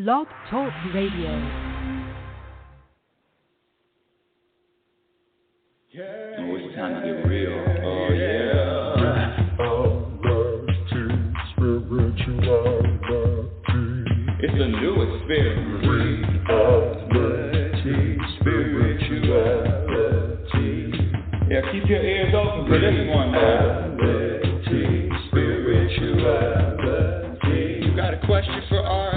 Blog Talk Radio. Oh, it's time to get real. Oh, yeah. It's a new experience. Reality, spirituality. Yeah, keep your ears open for this one now. Reality, spirituality. You got a question for RLN?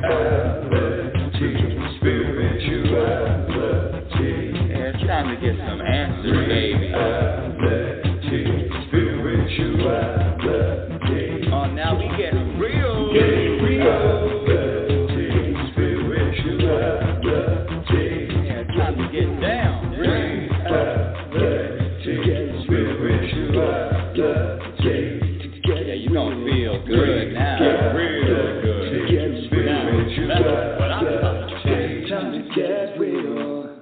Reality, spirituality. Yeah, it's time to get some answers, baby. Reality, spirituality. Oh, now we get real. Get real. Reality, spirituality. Yeah, it's time to get down. Reality, spirituality. Yeah, you gonna feel good now. Real good. Now, that's what I'm talking about. Time to get real.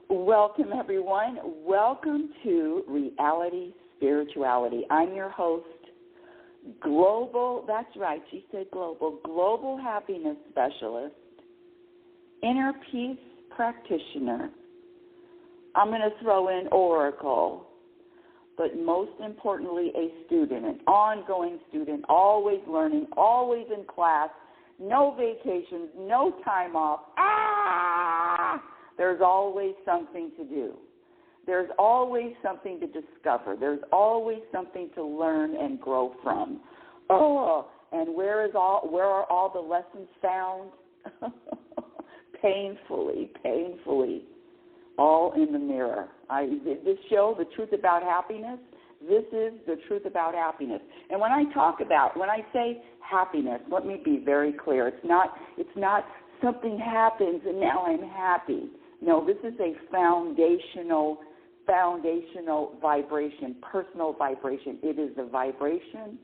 Welcome, everyone. Welcome to Reality Spirituality. I'm your host, that's right, she said global happiness specialist, inner peace practitioner. I'm going to throw in oracle, but most importantly, a student, an ongoing student, always learning, always in class, no vacations, no time off. There's always something to do. There's always something to discover. There's always something to learn and grow from. And where are all the lessons found? painfully, all in the mirror. This show, The Truth About Happiness, this is the truth about happiness. And when I say happiness, let me be very clear. It's not something happens and now I'm happy. No, this is a foundational vibration, personal vibration. It is a vibration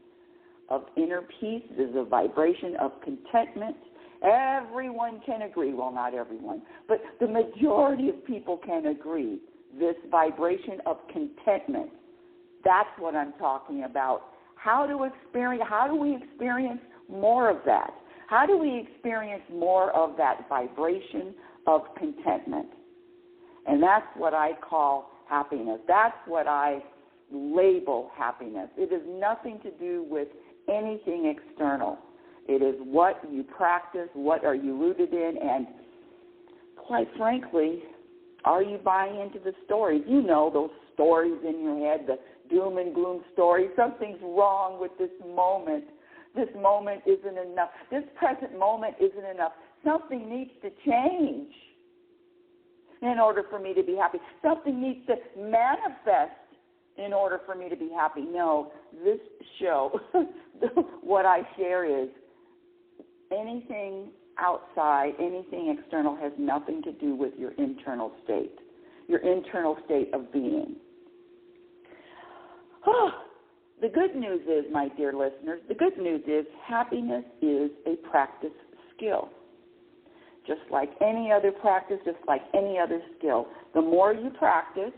of inner peace. It is a vibration of contentment. Everyone can agree, well, not everyone, but the majority of people can agree, this vibration of contentment. That's what I'm talking about. How do we experience more of that? How do we experience more of that vibration of contentment? And that's what I call happiness. That's what I label happiness. It has nothing to do with anything external. It is what you practice, what are you rooted in, and quite frankly, are you buying into the stories? You know those stories in your head, the doom and gloom stories. Something's wrong with this moment. This moment isn't enough. This present moment isn't enough. Something needs to change in order for me to be happy. Something needs to manifest in order for me to be happy. No, this show, what I share is anything outside, anything external has nothing to do with your internal state of being. The good news is, my dear listeners, happiness is a practice skill. Just like any other practice, just like any other skill. The more you practice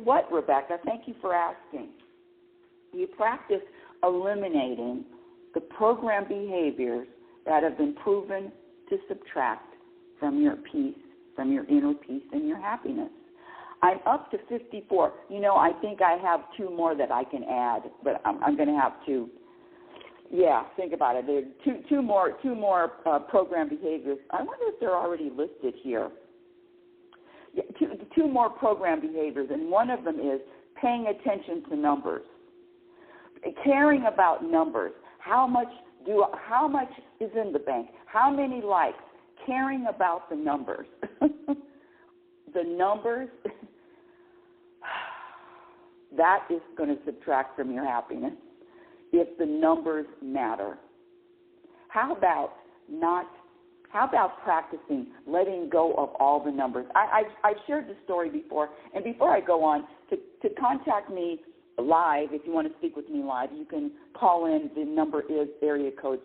what, Rebecca? Thank you for asking. You practice eliminating the programmed behaviors that have been proven to subtract from your peace, from your inner peace and your happiness. I'm up to 54. I think I have two more that I can add, but I'm going to have to. Yeah, think about it. There are two more program behaviors. I wonder if they're already listed here. Yeah, two more program behaviors, and one of them is paying attention to numbers, caring about numbers. How much is in the bank? How many likes? Caring about the numbers. The numbers. That is going to subtract from your happiness if the numbers matter. How about practicing letting go of all the numbers? I've shared this story before, and before I go on, to contact me live, if you want to speak with me live, you can call in. The number is area code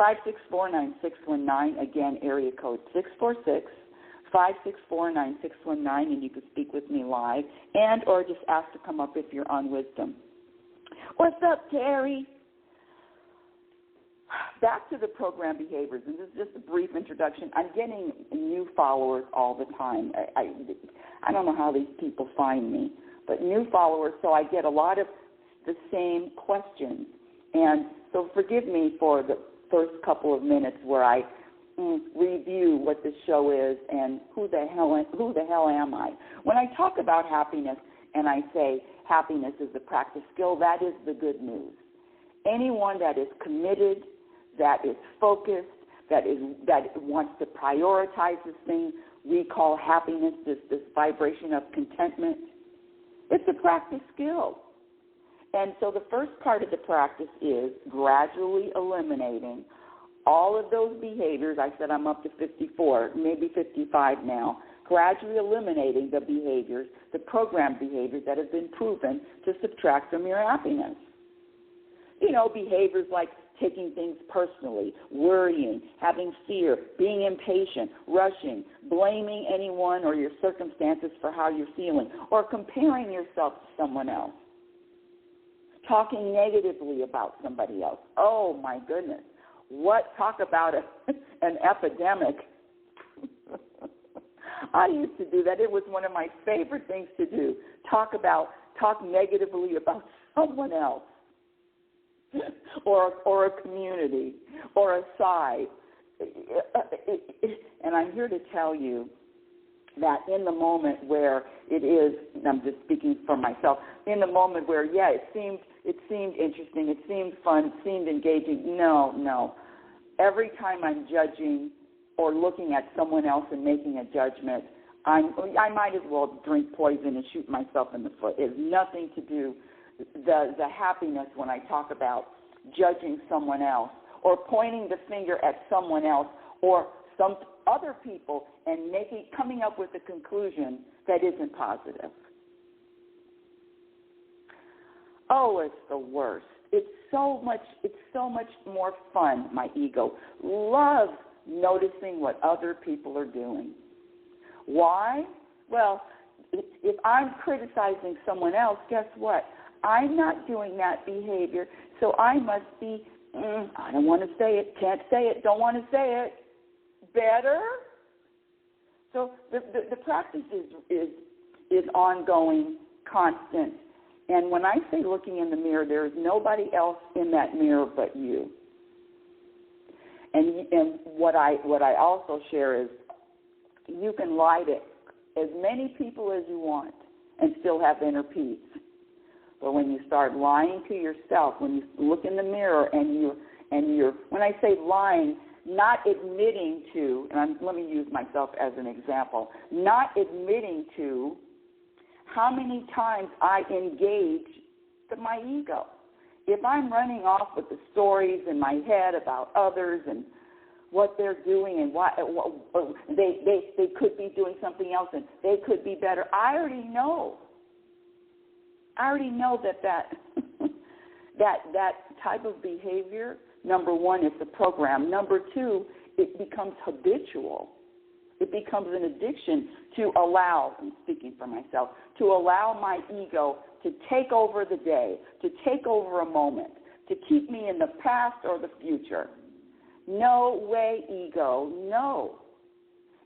646-564-9619. Again, area code 646-564-9619, and you can speak with me live and or just ask to come up if you're on Wisdom. What's up, Terry? Back to the program behaviors, and this is just a brief introduction. I'm getting new followers all the time. I don't know how these people find me, but new followers, so I get a lot of the same questions. And so forgive me for the first couple of minutes where I review what the show is and who the hell am I. When I talk about happiness and I say happiness is a practice skill, that is the good news. Anyone that is committed, that is focused, that wants to prioritize this thing we call happiness, this vibration of contentment, it's a practice skill. And so the first part of the practice is gradually eliminating all of those behaviors. I said I'm up to 54, maybe 55 now. Gradually eliminating the behaviors, the programmed behaviors that have been proven to subtract from your happiness. You know, behaviors like taking things personally, worrying, having fear, being impatient, rushing, blaming anyone or your circumstances for how you're feeling, or comparing yourself to someone else, talking negatively about somebody else. Oh, my goodness. Talk about an epidemic. I used to do that. It was one of my favorite things to do, talk negatively about someone else. Or a community, or a side. And I'm here to tell you that in the moment where it is, and I'm just speaking for myself, in the moment where, it seemed interesting, it seemed fun, it seemed engaging, no. Every time I'm judging or looking at someone else and making a judgment, I might as well drink poison and shoot myself in the foot. It has nothing to do the happiness when I talk about judging someone else or pointing the finger at someone else or some other people and coming up with a conclusion that isn't positive. Oh, it's the worst. It's so much more fun, my ego. Love noticing what other people are doing. Why? Well, if I'm criticizing someone else, guess what? I'm not doing that behavior, so I must be, I don't want to say it, can't say it, don't want to say it, better. So the practice is ongoing, constant. And when I say looking in the mirror, there is nobody else in that mirror but you. And what I also share is you can lie to as many people as you want and still have inner peace. But when you start lying to yourself, when you look in the mirror and you're when I say lying, not admitting to, and let me use myself as an example, not admitting to how many times I engage my ego. If I'm running off with the stories in my head about others and what they're doing and what they could be doing something else and they could be better, I already know that type of behavior, number one, it's a program. Number two, it becomes habitual. It becomes an addiction to allow, I'm speaking for myself, to allow my ego to take over the day, to take over a moment, to keep me in the past or the future. No way, ego, no.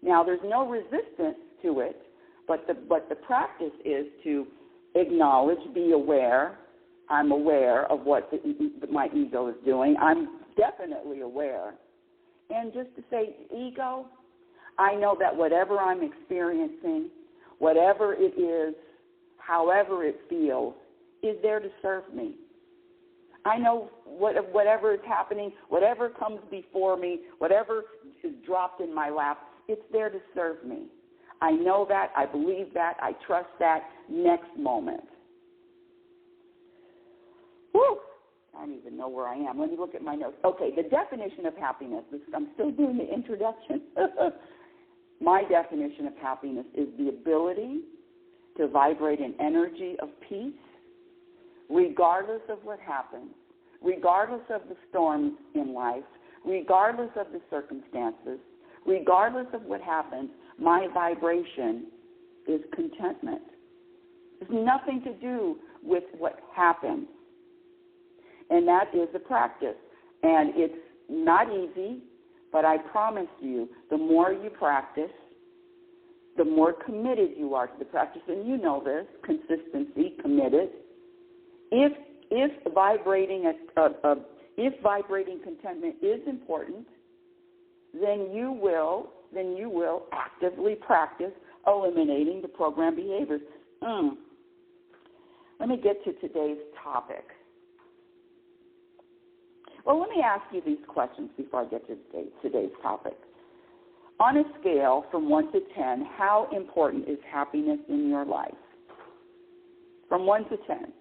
Now, there's no resistance to it, but the practice is to acknowledge, be aware. I'm aware of what my ego is doing. I'm definitely aware. And just to say, ego, I know that whatever I'm experiencing, whatever it is, however it feels, is there to serve me. I know whatever is happening, whatever comes before me, whatever is dropped in my lap, it's there to serve me. I know that, I believe that, I trust that. Next moment. Woo! I don't even know where I am. Let me look at my notes. Okay, the definition of happiness. I'm still doing the introduction. My definition of happiness is the ability to vibrate an energy of peace regardless of what happens, regardless of the storms in life, regardless of the circumstances, regardless of what happens. My vibration is contentment. It's nothing to do with what happens. and that is a practice. And it's not easy, but I promise you, the more you practice, the more committed you are to the practice, and you know this, consistency, committed. If vibrating contentment is important, then you will actively practice eliminating the program behaviors. Let me get to today's topic. Well, let me ask you these questions before I get to today's topic. On a scale from 1 to 10, how important is happiness in your life? From 1 to 10.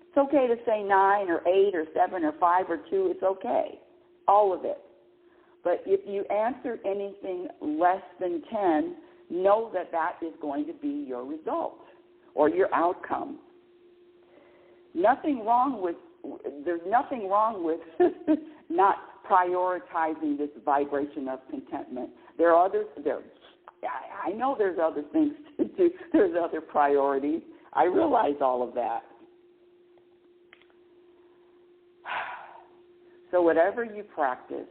It's okay to say 9 or 8 or 7 or 5 or 2. It's okay. All of it. But if you answer anything less than 10, know that that is going to be your result or your outcome. There's nothing wrong with not prioritizing this vibration of contentment. I know there's other things to do. There's other priorities. I realize all of that. So whatever you practice,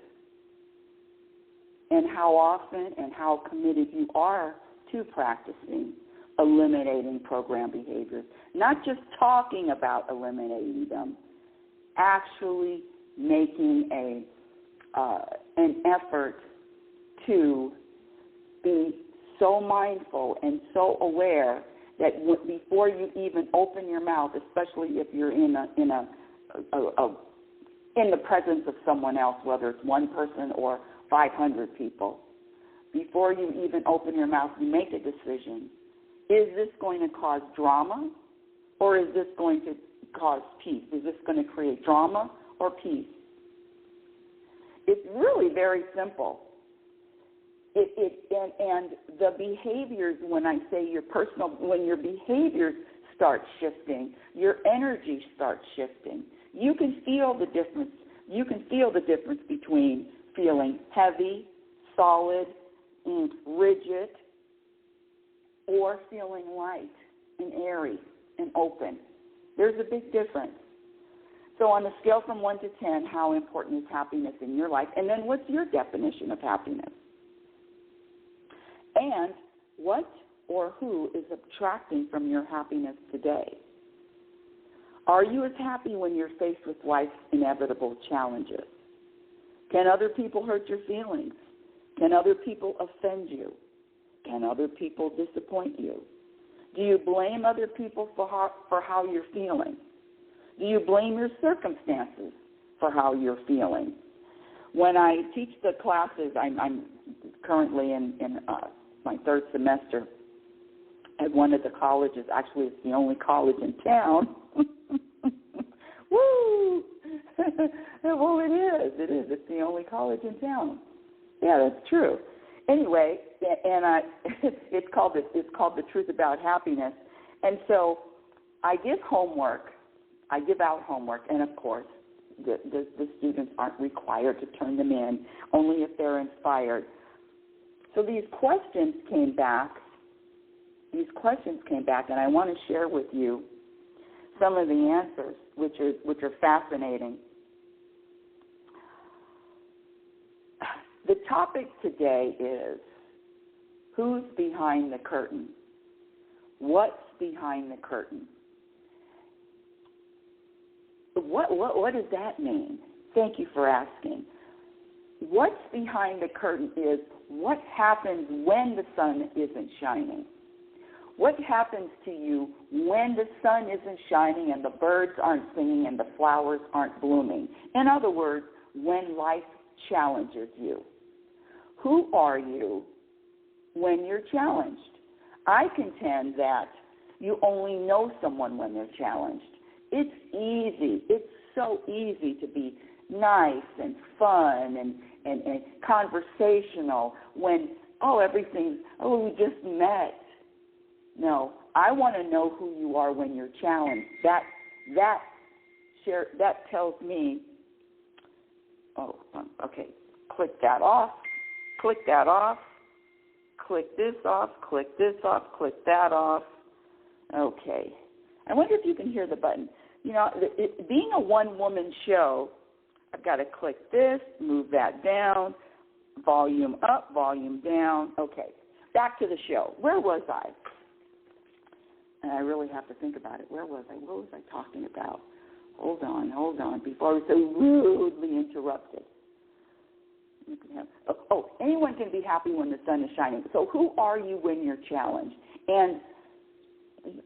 and how often and how committed you are to practicing eliminating program behaviors, not just talking about eliminating them, actually making an effort to be so mindful and so aware that before you even open your mouth, especially if you're in the presence of someone else, whether it's one person or 500 people, before you even open your mouth, you make a decision. Is this going to cause drama, or is this going to cause peace? Is this going to create drama or peace? It's really very simple. And the behaviors, when I say your personal, when your behaviors start shifting, your energy starts shifting. You can feel the difference. You can feel the difference between feeling heavy, solid, rigid, or feeling light and airy and open. There's a big difference. So on a scale from 1 to 10, how important is happiness in your life? And then what's your definition of happiness? And what or who is subtracting from your happiness today? Are you as happy when you're faced with life's inevitable challenges? Can other people hurt your feelings? Can other people offend you? Can other people disappoint you? Do you blame other people for how you're feeling? Do you blame your circumstances for how you're feeling? When I teach the classes, I'm currently in my third semester at one of the colleges. Actually, it's the only college in town. Woo! Well, it is. It's the only college in town. Yeah, that's true. Anyway, and it's called The Truth About Happiness. And so I give out homework, and of course, the students aren't required to turn them in, only if they're inspired. So these questions came back, and I want to share with you some of the answers, which are fascinating. The topic today is, who's behind the curtain? What's behind the curtain? What does that mean? Thank you for asking. What's behind the curtain is what happens when the sun isn't shining. What happens to you when the sun isn't shining and the birds aren't singing and the flowers aren't blooming? In other words, when life challenges you. Who are you when you're challenged? I contend that you only know someone when they're challenged. It's easy. It's so easy to be nice and fun and conversational when, we just met. No, I want to know who you are when you're challenged. That tells me, okay, click that off, click that off, click this off, click this off, click that off. Okay. I wonder if you can hear the button. being a one-woman show, I've got to click this, move that down, volume up, volume down. Okay, back to the show. Where was I? And I really have to think about it. Where was I? What was I talking about? Hold on, before I was so rudely interrupted. Anyone can be happy when the sun is shining. So who are you when you're challenged? And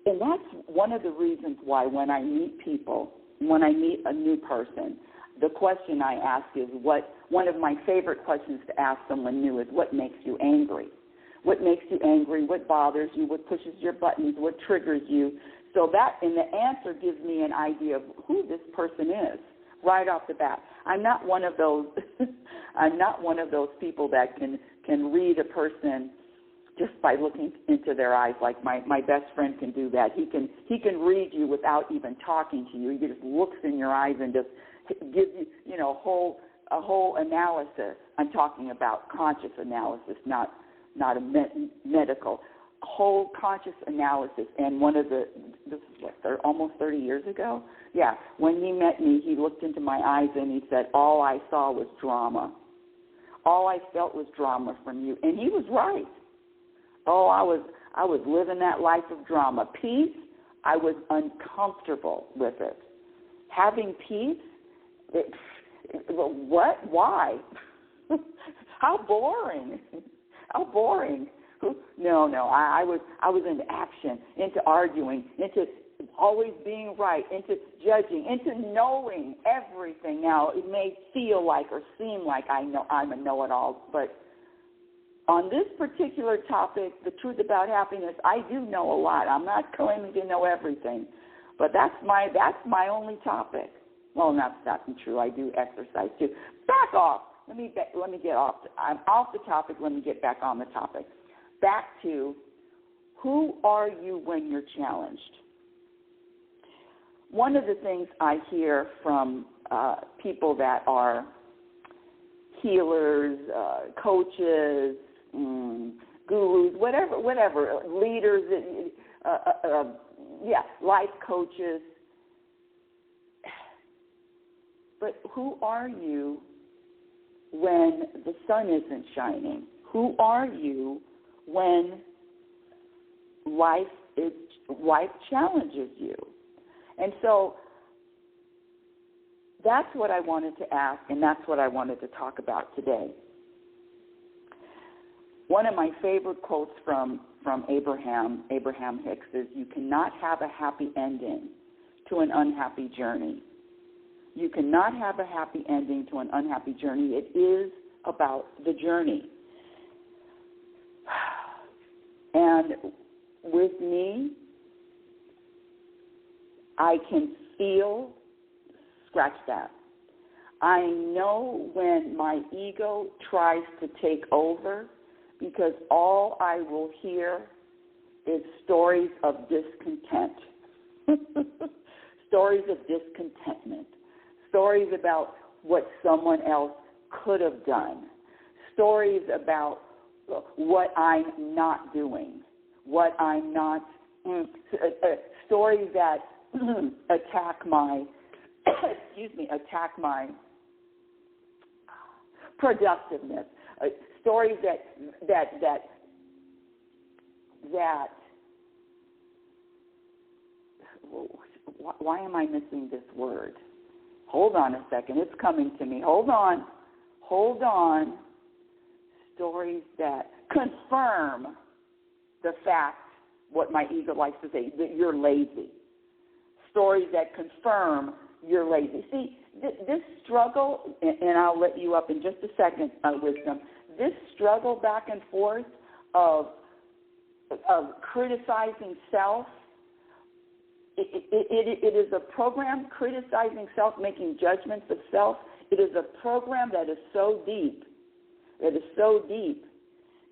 that's one of the reasons why when I meet people, when I meet a new person, the question I ask is one of my favorite questions to ask someone new is, what makes you angry? What makes you angry? What bothers you? What pushes your buttons? What triggers you? So and the answer gives me an idea of who this person is right off the bat. I'm not one of those. I'm not one of those people that can read a person just by looking into their eyes. Like my best friend can do that. He can read you without even talking to you. He just looks in your eyes and just gives you a whole analysis. I'm talking about conscious analysis, not a medical. Whole conscious analysis. And this is almost 30 years ago? Yeah. When he met me, he looked into my eyes and he said, all I saw was drama. All I felt was drama from you. And he was right. Oh, I was living that life of drama. Peace, I was uncomfortable with it. Having peace, what? Why? How boring. How boring. No, I was into action, into arguing, into always being right, into judging, into knowing everything. Now, it may feel like or seem like I'm a know-it-all, but on this particular topic, the truth about happiness, I do know a lot. I'm not claiming to know everything, but that's my only topic. Well, that's not true. I do exercise too. Back off. Let me get off. I'm off the topic. Let me get back on the topic. Back to, who are you when you're challenged? One of the things I hear from people that are healers, coaches, gurus, whatever, leaders, life coaches. But who are you when the sun isn't shining? Who are you when life challenges you? And so that's what I wanted to ask, and that's what I wanted to talk about today. One of my favorite quotes from Abraham Hicks is, you cannot have a happy ending to an unhappy journey. You cannot have a happy ending to an unhappy journey. It is about the journey. And with me, I can feel, scratch that. I know when my ego tries to take over, because all I will hear is stories of discontent, stories of discontentment, stories about what someone else could have done, stories about what I'm not doing, what I'm not, stories that attack my productiveness, stories that why am I missing this word? Hold on a second. It's coming to me. Hold on. Stories that confirm the fact, what my ego likes to say, that you're lazy. Stories that confirm you're lazy. See, this struggle, and I'll let you up in just a second, Wisdom, this struggle back and forth of criticizing self, it is a program, criticizing self, making judgments of self. It is a program that is so deep.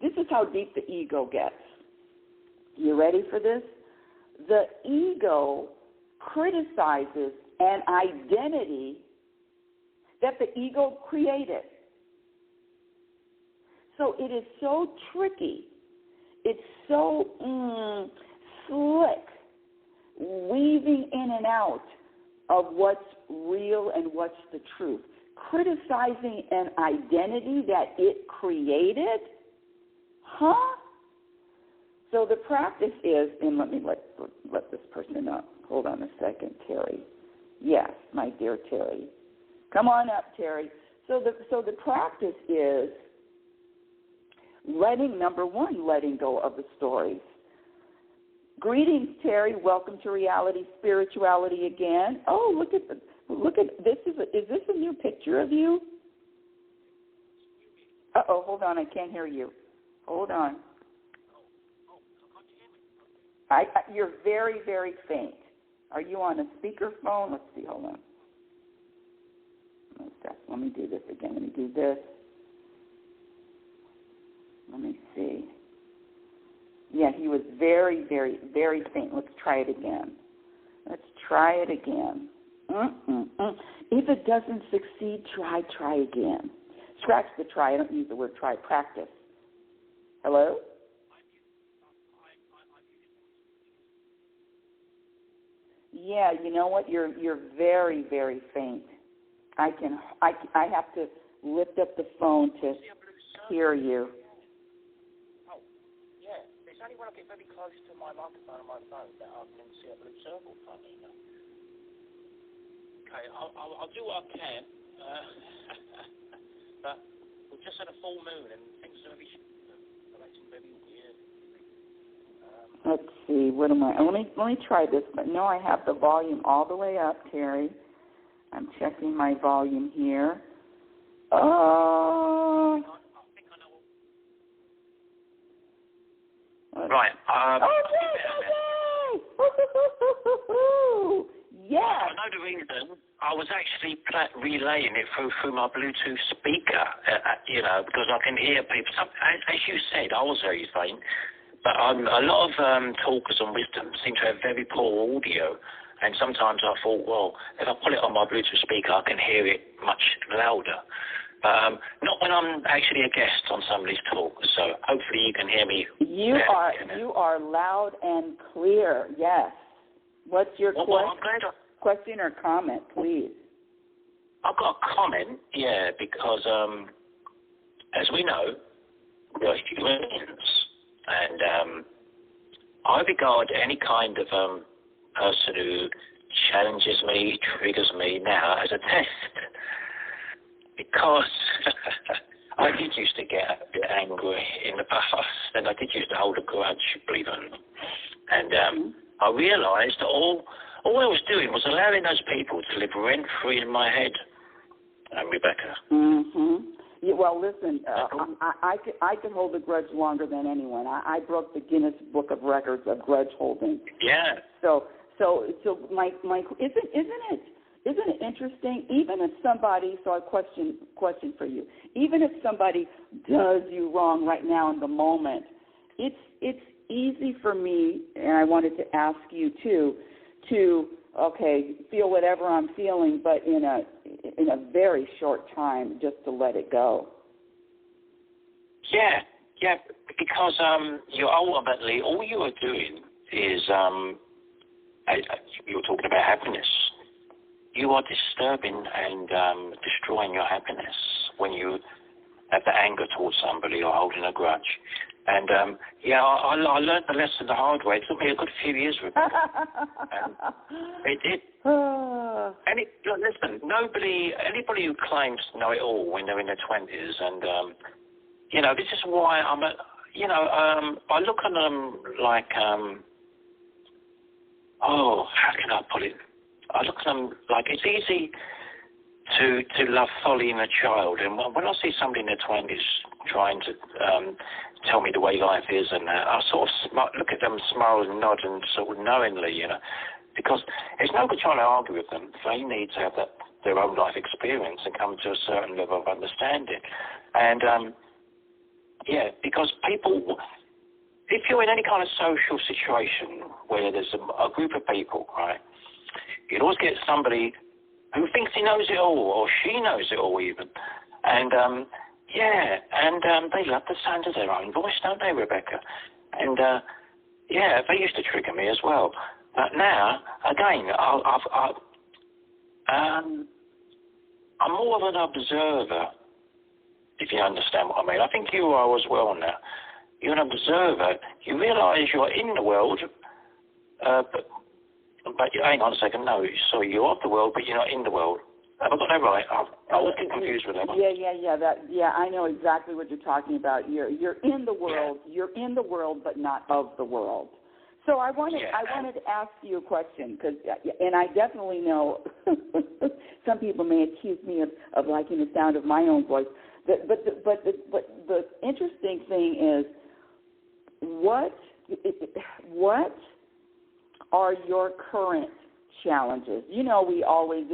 This is how deep the ego gets. You ready for this? The ego criticizes an identity that the ego created. So it is so tricky. It's so slick, weaving in and out of what's real and what's the truth. Criticizing an identity that it created? Huh? So the practice is, and let me let this person up. Hold on a second, Terry. Yes, my dear Terry. Come on up, Terry. So the practice is number one, letting go of the stories. Greetings, Terry. Welcome to Reality Spirituality again. Oh, look at this. Is this a new picture of you? Uh-oh, hold on. I can't hear you. Hold on. You're very, very faint. Are you on a speakerphone? Let's see. Hold on. Let me do this again. Let me do this. Let me see. Yeah, he was very, very, very faint. Let's try it again. If it doesn't succeed, try again. Scratch the try. I don't use the word try. Practice. Hello? Yeah, you know what? You're very, very faint. I have to lift up the phone to hear you. Oh, yeah. It's only when I get very close to my microphone on my phone that I can see a blue circle coming. Okay, I'll do what I can. But we've just had a full moon and things are very weird. Let's see. What am I? Let me try this. But no, I have the volume all the way up, Terry. I'm checking my volume here. Oh. Right. Yeah. I know the reason. I was actually relaying it through my Bluetooth speaker, because I can hear people. As you said, I was very faint, but a lot of talkers on wisdom seem to have very poor audio. And sometimes I thought, well, if I put it on my Bluetooth speaker, I can hear it much louder. Not when I'm actually a guest on somebody's talk. So hopefully you can hear me. You are loud and clear. Yes. What's your question or comment, please? I've got a comment, yeah, because as we know, we're humans, and I regard any kind of person who challenges me, triggers me now as a test, because I did used to get a bit angry in the past, and I did used to hold a grudge, believe it or not. And I realised that all I was doing was allowing those people to live rent-free in my head, Rebecca. Mm-hmm. Yeah, well, listen, I can hold a grudge longer than anyone. I broke the Guinness Book of Records of grudge holding. Yeah. So my isn't it interesting? Even if somebody, so a question for you. Even if somebody does you wrong right now in the moment, it's easy for me, and I wanted to ask you too, to feel whatever I'm feeling, but in a very short time, just to let it go. Yeah, because you ultimately all you are doing is you were talking about happiness. You are disturbing and destroying your happiness when you have the anger towards somebody or holding a grudge. And, I learned the lesson the hard way. It took me a good few years with it. It did. Look, listen, anybody who claims to know it all when they're in their 20s, and, this is why I look at them like, how can I put it? I look at them like it's easy to love folly in a child, and when I see somebody in their 20s trying to tell me the way life is, and I sort of look at them, smile and nod, and sort of knowingly, because it's no good trying to argue with them. They need to have their own life experience and come to a certain level of understanding. And because people, if you're in any kind of social situation where there's a group of people, right, you'd always get somebody who thinks he knows it all, or she knows it all even. And, they love the sound of their own voice, don't they, Rebecca? And, they used to trigger me as well. But now, again, I'm more of an observer, if you understand what I mean. I think you are as well now. You're an observer. You realise you're in the world, but hang on a second. No, sorry, you're of the world, but you're not in the world. Have I got that right? I always get confused with that one. Yeah. I know exactly what you're talking about. You're in the world. Yeah. You're in the world, but not of the world. So I wanted to ask you a question, and I definitely know some people may accuse me of liking the sound of my own voice. But the interesting thing is, what are your current challenges? You know, we always,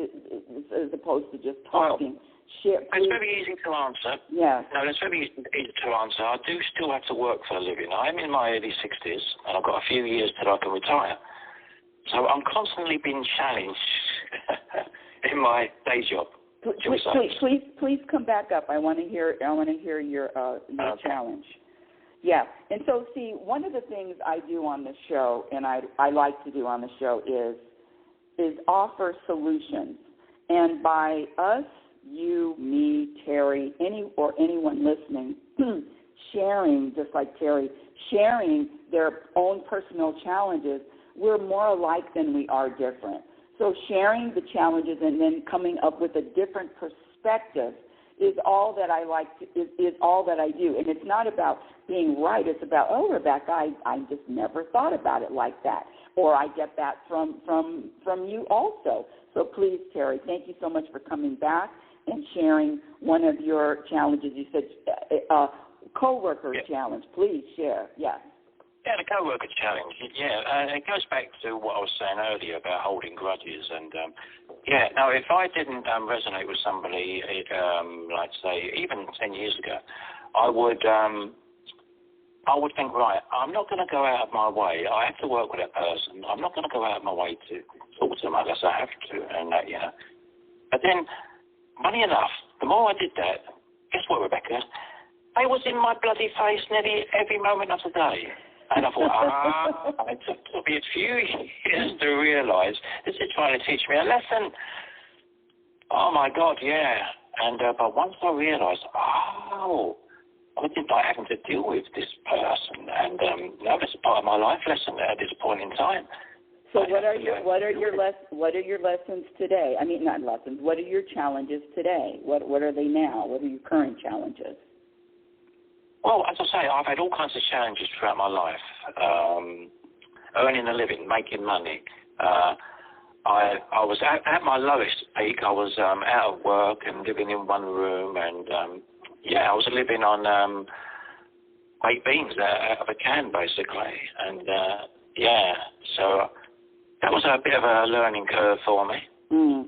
as opposed to just talking, share. It's very easy to answer. Yeah. No, it's very easy to answer. I do still have to work for a living. I'm in my early 60s, and I've got a few years till I can retire. So I'm constantly being challenged in my day job. Please come back up. I want to hear your challenge. Yeah, and so see, one of the things I do on the show, and I like to do on the show, is offer solutions. And by us, you, me, Terry, anyone listening, sharing, just like Terry, sharing their own personal challenges, we're more alike than we are different. So sharing the challenges and then coming up with a different perspective is all that I like to, is all that I do. And it's not about being right. It's about, oh, Rebecca, I just never thought about it like that. Or I get that from you also. So please, Terry, thank you so much for coming back and sharing one of your challenges. You said co-worker challenge. Please share. Yes. Yeah, the co-worker challenge. Yeah, it goes back to what I was saying earlier about holding grudges. And, now if I didn't resonate with somebody, like say, even 10 years ago, I would think, right, I'm not going to go out of my way. I have to work with that person. I'm not going to go out of my way to talk to them unless I have to. And But then, funny enough, the more I did that, guess what, Rebecca? They was in my bloody face nearly every moment of the day. And I thought, it took me a few years to realise this is trying to teach me a lesson. Oh, my God, yeah. And but once I realised, I didn't like having to deal with this person. And that's part of my life lesson at this point in time. So what are your lessons today? I mean, not lessons. What are your challenges today? What are they now? What are your current challenges? Well, as I say, I've had all kinds of challenges throughout my life. Earning a living, making money. I was at my lowest peak. I was out of work and living in one room, and I was living on baked beans out of a can, basically. And so that was a bit of a learning curve for me. Mm.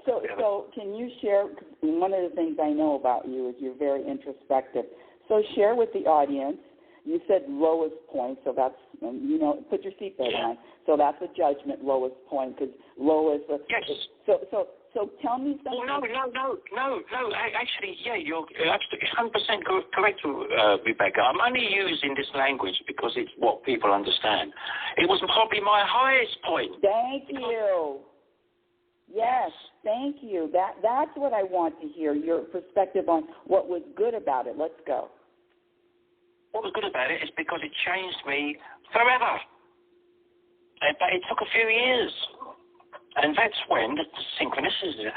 So can you share? One of the things I know about you is you're very introspective. So share with the audience. You said lowest point, so that's, put your seatbelt on. So that's a judgment, lowest point, because lowest. Yes. So tell me something. No. Actually, you're absolutely 100% correct, Rebecca. I'm only using this language because it's what people understand. It was probably my highest point. Thank you. Yes, thank you. That's what I want to hear, your perspective on what was good about it. Let's go. What was good about it is because it changed me forever. But it took a few years. And that's when the synchronicities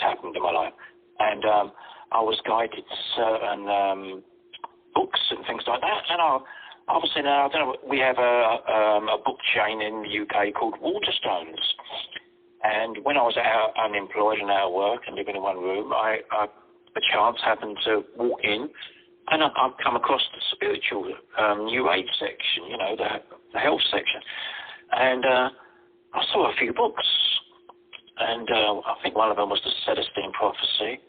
happened in my life. And I was guided to certain books and things like that. And obviously now, I don't know, we have a book chain in the UK called Waterstones. And when I was unemployed and out of work and living in one room, I chance happened to walk in, and I've come across the spiritual New Age section, the health section. And I saw a few books, and I think one of them was the Celestine Prophecy.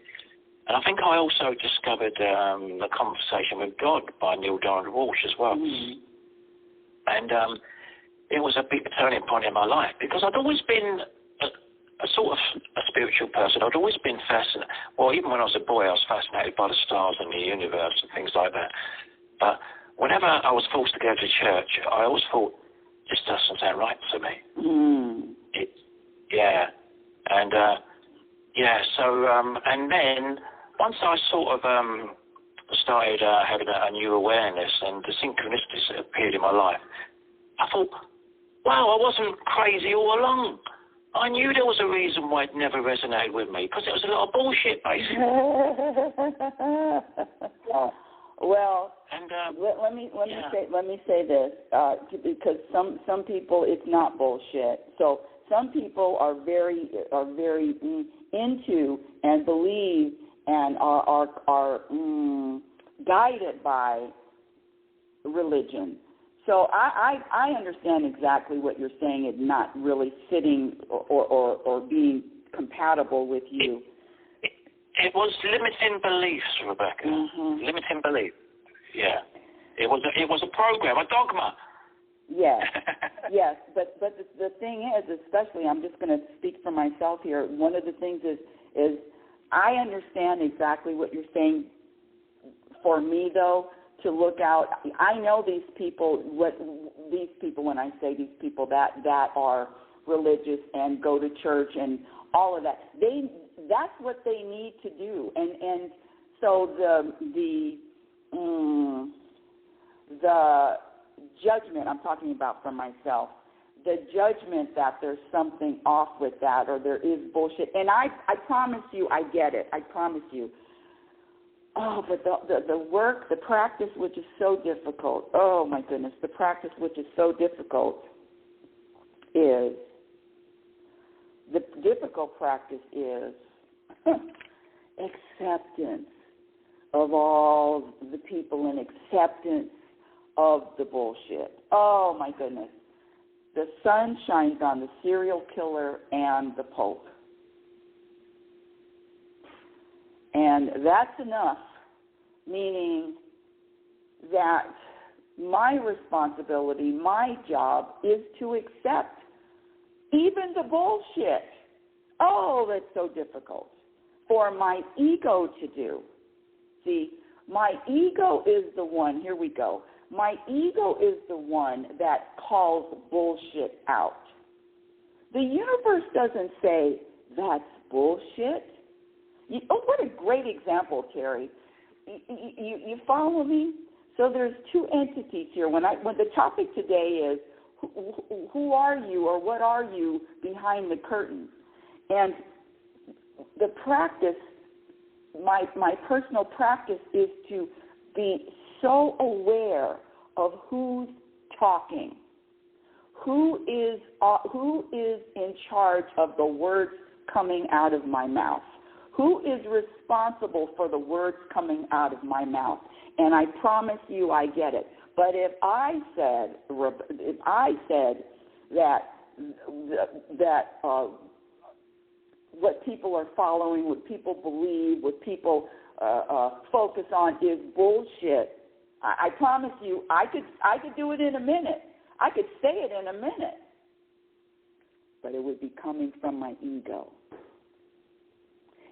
And I think I also discovered The Conversation with God by Neil Donald Walsh as well. Mm-hmm. And it was a big turning point in my life, because I'd always been a sort of a spiritual person. I'd always been fascinated. Well, even when I was a boy, I was fascinated by the stars and the universe and things like that. But whenever I was forced to go to church, I always thought, this doesn't sound right to me. Mm. And, and then once I sort of started having a new awareness and the synchronicities that appeared in my life, I thought, wow, I wasn't crazy all along. I knew there was a reason why it never resonated with me, because it was a lot of bullshit, basically. Well, and, let me say this, because some people it's not bullshit. So some people are very into and believe and are guided by religion. So I understand exactly what you're saying is not really sitting or being compatible with you. It was limiting beliefs, Rebecca. Mm-hmm. Limiting belief. Yeah. It was a program, a dogma. Yes. Yes. But the thing is, especially, I'm just going to speak for myself here. One of the things is I understand exactly what you're saying. For me, though, to look out, I know these people, when I say these people that are religious and go to church and all of that, that's what they need to do. And so the judgment I'm talking about for myself, the judgment that there's something off with that or there is bullshit. And I promise you, I get it. I promise you. Oh, but the work, the practice, which is so difficult. Oh, my goodness. The practice, which is so difficult, is the difficult practice is acceptance of all the people and acceptance of the bullshit. Oh, my goodness. The sun shines on the serial killer and the Pope. And that's enough, meaning that my responsibility, my job is to accept even the bullshit. Oh, that's so difficult for my ego to do. See, my ego is the one, here we go. My ego is the one that calls bullshit out. The universe doesn't say, that's bullshit. What a great example, Terry. You follow me? So there's two entities here. When the topic today is who are you or what are you behind the curtain? And the practice, my personal practice is to be so aware of who's talking, who is in charge of the words coming out of my mouth. Who is responsible for the words coming out of my mouth? And I promise you I get it. But if I said that what people are following, what people believe, what people focus on is bullshit, I promise you I could do it in a minute. I could say it in a minute. But it would be coming from my ego.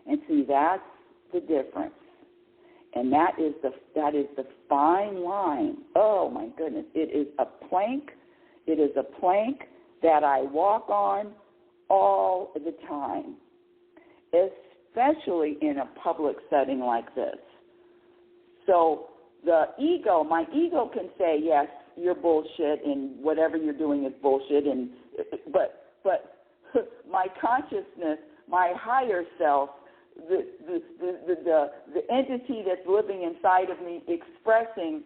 And see, that's the difference. And that is the fine line. Oh, my goodness. It is a plank. It is a plank that I walk on all the time, especially in a public setting like this. So my ego can say, yes, you're bullshit and whatever you're doing is bullshit. But my consciousness, my higher self, the entity that's living inside of me, expressing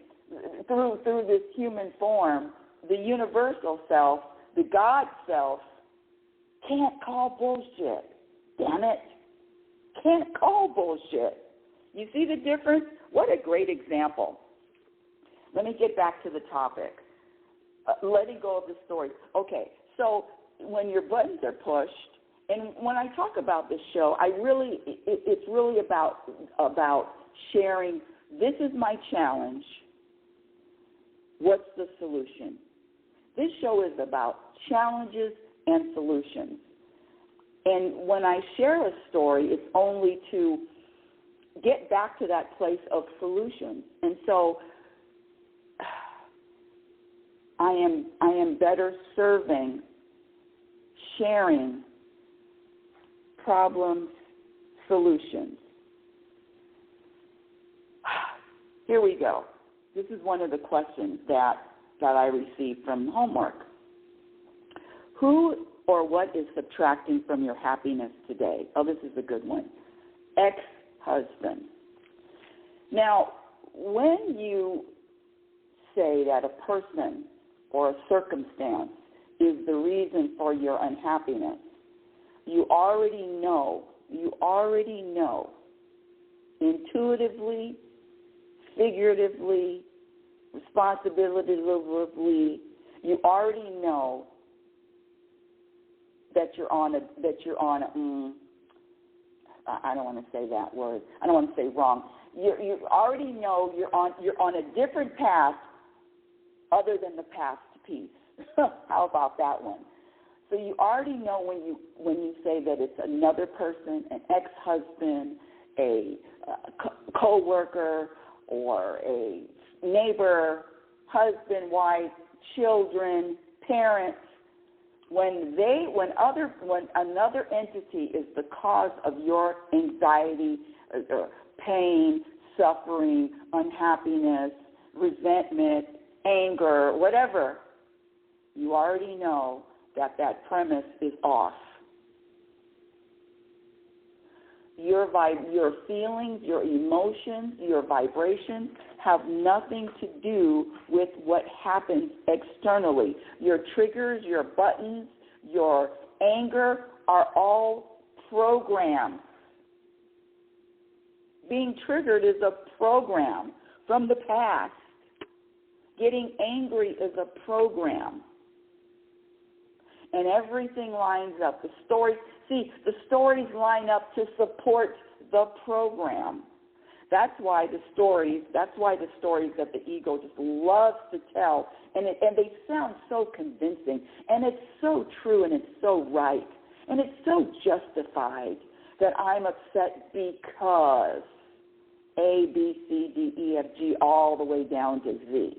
through this human form, the universal self, the God self, can't call bullshit. Damn it. Can't call bullshit. You see the difference? What a great example. Let me get back to the topic. Letting go of the story. Okay, so when your buttons are pushed, and when I talk about this show, it's really about sharing. This is my challenge. What's the solution? This show is about challenges and solutions. And when I share a story, it's only to get back to that place of solutions. And so I am better serving, sharing problems, solutions. Here we go. This is one of the questions that I received from homework. Who or what is subtracting from your happiness today? Oh, this is a good one. Ex-husband. Now, when you say that a person or a circumstance is the reason for your unhappiness, you already know intuitively, figuratively, responsibility, you already know that you're on a I don't want to say that word. I don't want to say wrong. You already know you're on a different path other than the past peace. How about that one? So you already know when you say that it's another person, an ex-husband, a co-worker, or a neighbor, husband, wife, children, parents. When another entity is the cause of your anxiety, or pain, suffering, unhappiness, resentment, anger, whatever, you already know that premise is off. Your feelings, your emotions, your vibrations have nothing to do with what happens externally. Your triggers, your buttons, your anger are all programs. Being triggered is a program from the past. Getting angry is a program. And everything lines up. The stories line up to support the program. That's why the stories that the ego just loves to tell, and they sound so convincing, and it's so true, and it's so right, and it's so justified that I'm upset because A, B, C, D, E, F, G, all the way down to Z.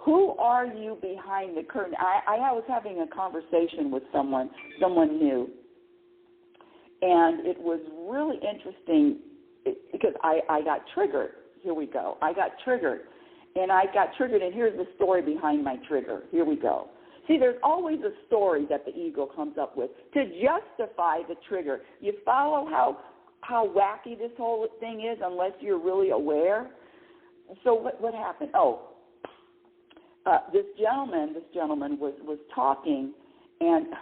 Who are you behind the curtain? I was having a conversation with someone new, and it was really interesting because I got triggered. Here we go. I got triggered, and here's the story behind my trigger. Here we go. See, there's always a story that the ego comes up with to justify the trigger. You follow how wacky this whole thing is unless you're really aware? So what happened? This gentleman was talking, and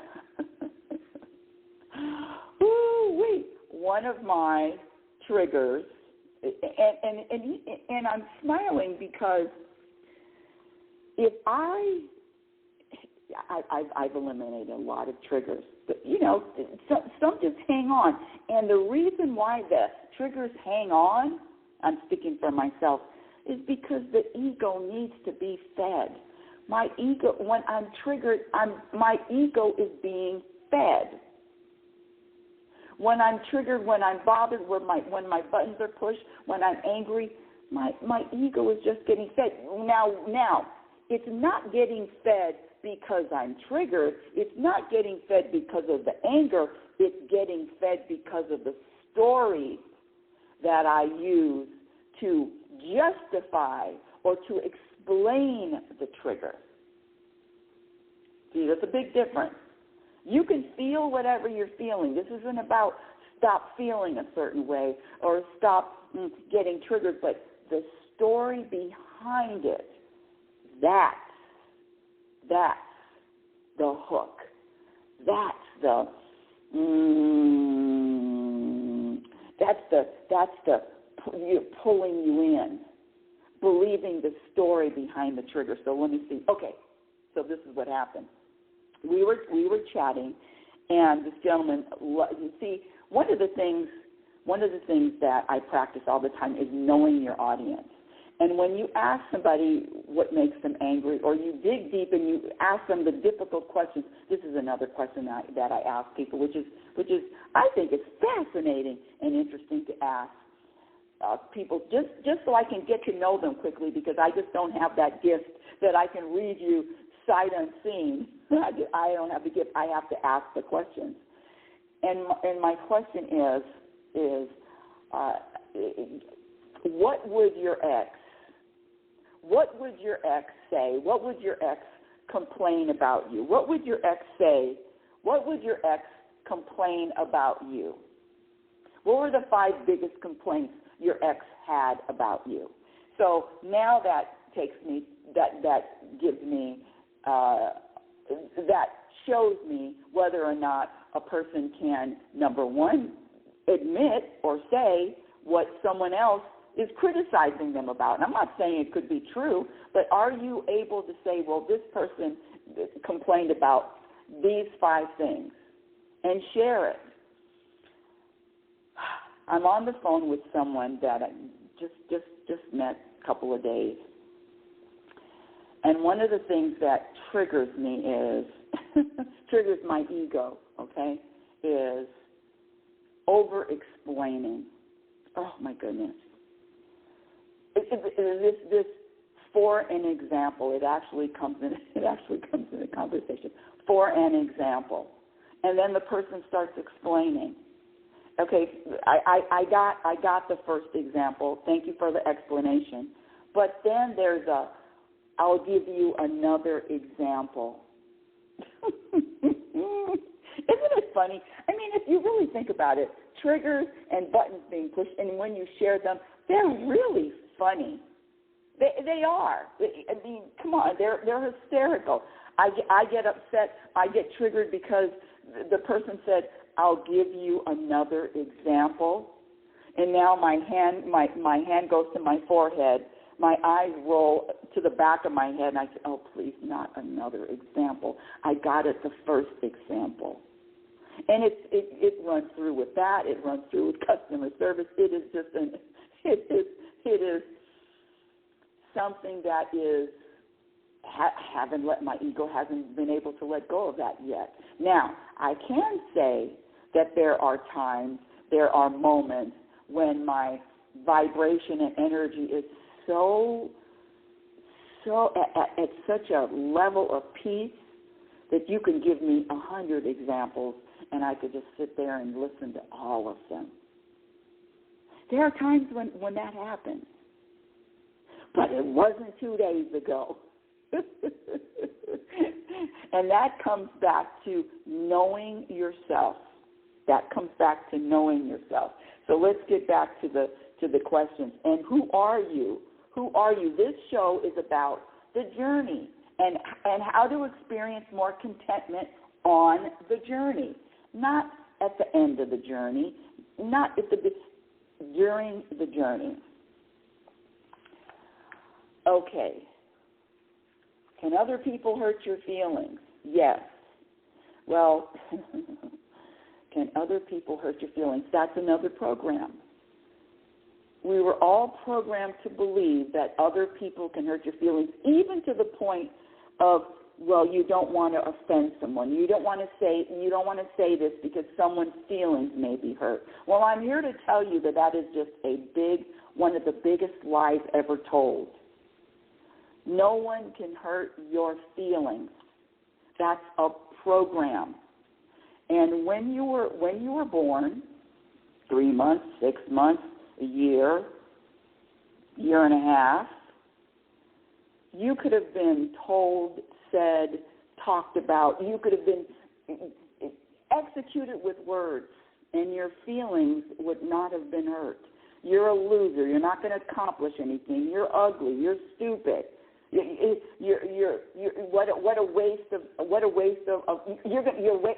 one of my triggers, and I'm smiling because if I've eliminated a lot of triggers, but some just hang on, and the reason why the triggers hang on, I'm speaking for myself, is because the ego needs to be fed. My ego, when I'm triggered, my ego is being fed. When I'm triggered, when I'm bothered, when my buttons are pushed, when I'm angry, my ego is just getting fed. Now, it's not getting fed because I'm triggered. It's not getting fed because of the anger. It's getting fed because of the stories that I use to justify or to explain the trigger. See, that's a big difference. You can feel whatever you're feeling. This isn't about stop feeling a certain way or stop getting triggered, but the story behind it, that's the hook. That's the you're pulling you in, believing the story behind the trigger. So let me see. Okay, so this is what happened. We were chatting, and this gentleman. You see, one of the things that I practice all the time is knowing your audience. And when you ask somebody what makes them angry, or you dig deep and you ask them the difficult questions, this is another question that I ask people, which is I think it's fascinating and interesting to ask people, just so I can get to know them quickly, because I just don't have that gift that I can read you sight unseen. I don't have the gift. I have to ask the questions. And my question is what would your ex say? What would your ex complain about you? What would your ex say? What would your ex complain about you? What were the 5 biggest complaints your ex had about you? So now that takes me, that gives me, that shows me whether or not a person can, number one, admit or say what someone else is criticizing them about. And I'm not saying it could be true, but are you able to say, well, this person complained about these 5 things, and share it? I'm on the phone with someone that I just met a couple of days, and one of the things that triggers me is, triggers my ego, okay, is over-explaining. Oh, my goodness. This for an example, it actually comes in the conversation. For an example. And then the person starts explaining. Okay, I got the first example. Thank you for the explanation. But then there's I'll give you another example. Isn't it funny? I mean, if you really think about it, triggers and buttons being pushed, and when you share them, they're really funny. They are. I mean, come on, they're hysterical. I get upset. I get triggered because the person said, "I'll give you another example," and now my hand goes to my forehead. My eyes roll to the back of my head, and I say, "Oh, please, not another example. I got it the first example." And it runs through with that. It runs through with customer service. It is just it is something that is my ego hasn't been able to let go of that yet. Now, I can say that there are times, there are moments when my vibration and energy is so at such a level of peace that you can give me 100 examples and I could just sit there and listen to all of them. There are times when that happens. But it wasn't 2 days ago. And that comes back to knowing yourself. That comes back to knowing yourself. So let's get back to the questions. And who are you? Who are you? This show is about the journey and how to experience more contentment on the journey, not at the end of the journey, not during the journey. Okay. Can other people hurt your feelings? Yes. Well, can other people hurt your feelings? That's another program. We were all programmed to believe that other people can hurt your feelings, even to the point of, well, you don't want to offend someone. You don't want to say this because someone's feelings may be hurt. Well, I'm here to tell you that is just one of the biggest lies ever told. No one can hurt your feelings. That's a program. And when you were born, 3 months, 6 months, a year and a half, you could have been told, said, talked about, you could have been executed with words, and your feelings would not have been hurt. You're a loser. You're not going to accomplish anything. You're ugly. You're stupid. What a waste of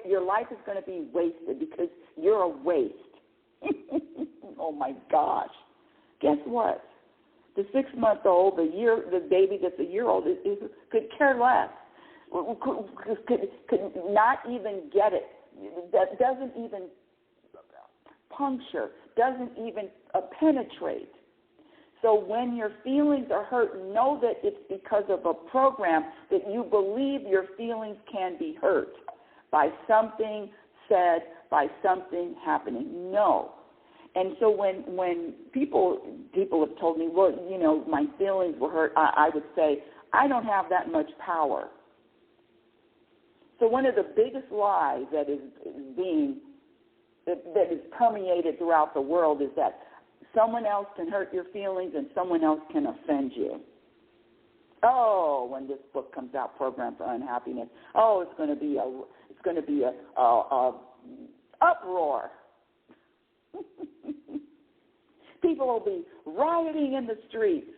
your life is going to be wasted because you're a waste. Oh my gosh! Guess what? The 6-month-old, the baby that's a year old, could care less. Could not even get it. That doesn't even puncture. Doesn't even penetrate. So when your feelings are hurt, know that it's because of a program that you believe your feelings can be hurt by something said, by something happening. No. And so when people have told me, well, my feelings were hurt, I would say, I don't have that much power. So one of the biggest lies that is being that is permeated throughout the world is that someone else can hurt your feelings and someone else can offend you. Oh, when this book comes out, Program for Unhappiness, it's going to be a uproar. People will be rioting in the streets.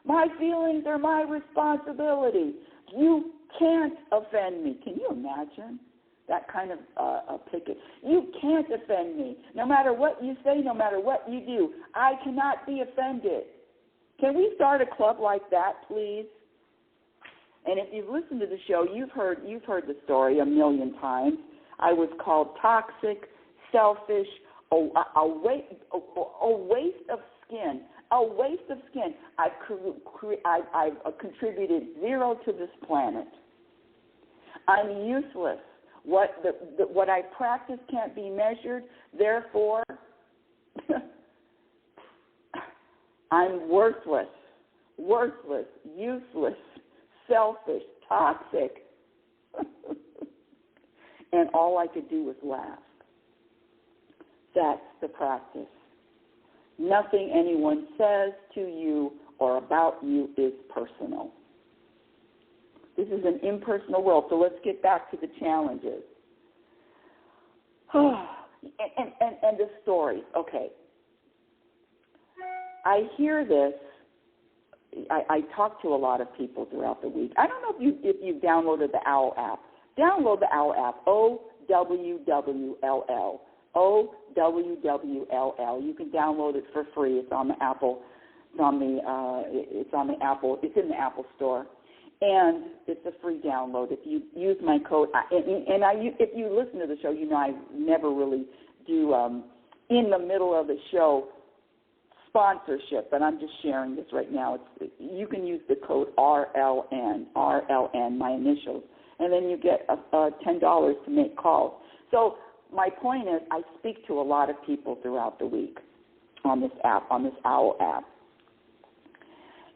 My feelings are my responsibility. You can't offend me. Can you imagine that kind of a picket? You can't offend me. No matter what you say, no matter what you do, I cannot be offended. Can we start a club like that, please? And if you've listened to the show, you've heard the story a million times. I was called toxic, selfish, a waste of skin. A waste of skin. I've contributed zero to this planet. I'm useless. What I practice can't be measured. Therefore, I'm worthless, useless, selfish, toxic. And all I could do was laugh. That's the practice. Nothing anyone says to you or about you is personal. This is an impersonal world, so let's get back to the challenges. And the stories. Okay. I hear this. I talk to a lot of people throughout the week. I don't know if you've downloaded the OWL app. Download the OWL app, OWWLL. OWWLL. You can download it for free. It's on the Apple. It's in the Apple Store, and it's a free download. If you use my code, if you listen to the show, you know I never really do in the middle of the show sponsorship, but I'm just sharing this right now. You can use the code RLN, my initials, and then you get $10 to make calls. So my point is, I speak to a lot of people throughout the week on this app, on this OWL app.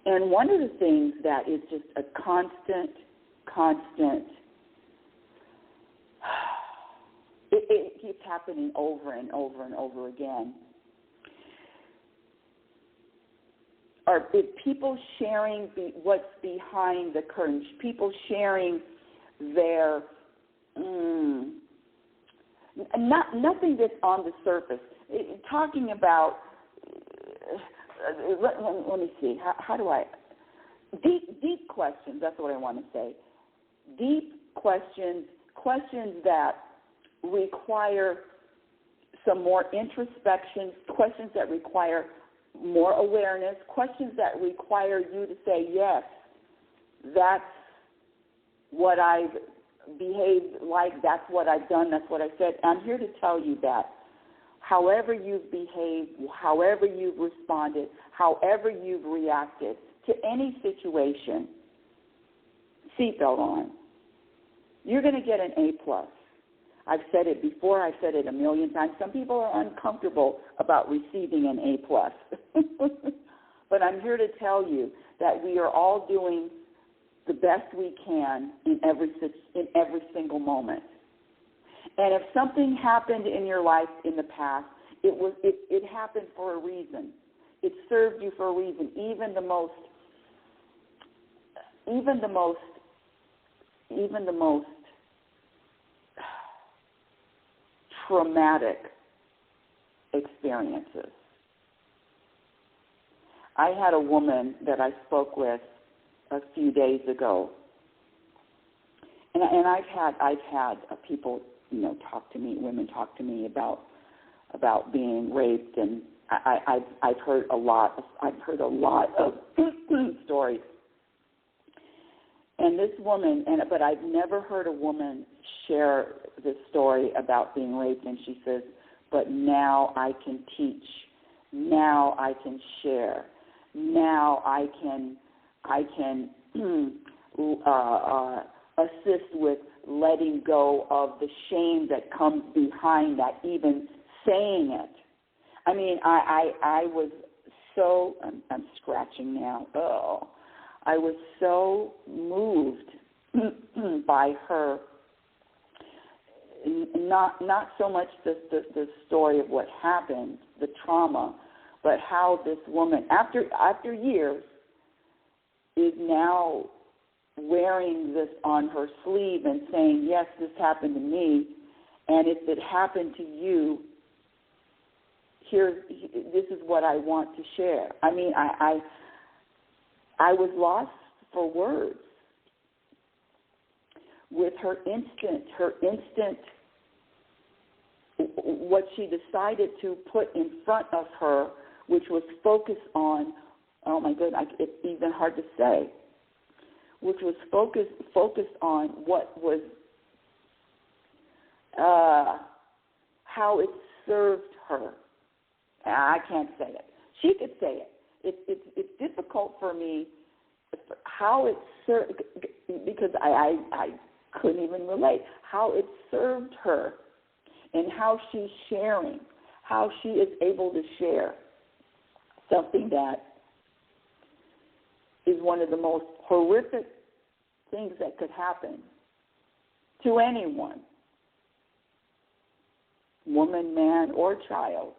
And one of the things that is just a constant, it keeps happening over and over and over again, are people sharing what's behind the curtain, people sharing their nothing that's on the surface. Talking about, let me see, how do I, deep questions, that's what I want to say. Deep questions that require some more introspection, questions that require more awareness, questions that require you to say, yes, that's what I've behaved like, that's what I've done, that's what I said. I'm here to tell you that however you've behaved, however you've responded, however you've reacted to any situation, seatbelt on. You're going to get an A+. I've said it before, I've said it a million times. Some people are uncomfortable about receiving an A+. But I'm here to tell you that we are all doing the best we can in every single moment. And if something happened in your life in the past, it happened for a reason. It served you for a reason. Even the most traumatic experiences. I had a woman that I spoke with a few days ago, and I've had people, talk to me, women talk to me about being raped, and I've heard a lot of stories. And this woman, but I've never heard a woman share this story about being raped, and she says, but now I can teach, now I can share, now I can assist with letting go of the shame that comes behind that, even saying it. I mean, I was so, I'm scratching now, I was so moved by her not so much the story of what happened, the trauma, but how this woman, after years, is now wearing this on her sleeve and saying, yes, this happened to me, and if it happened to you, this is what I want to share. I mean, I was lost for words with her instant, what she decided to put in front of her, which was focused on, oh my goodness, it's even hard to say, which was focused on what was, how it served her. I can't say it. She could say it. It's difficult for me how it served, because I couldn't even relate, how it served her and how she's sharing, how she is able to share something that is one of the most horrific things that could happen to anyone, woman, man, or child,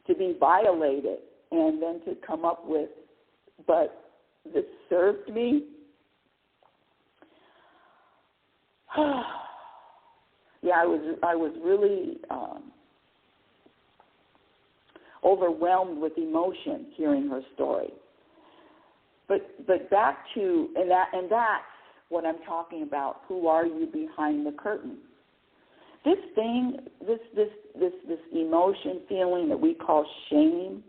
to be violated and then to come up with, but this served me. Yeah, I was really overwhelmed with emotion hearing her story. But back to and that's what I'm talking about. Who are you behind the curtain? This thing, this emotion, feeling that we call shame,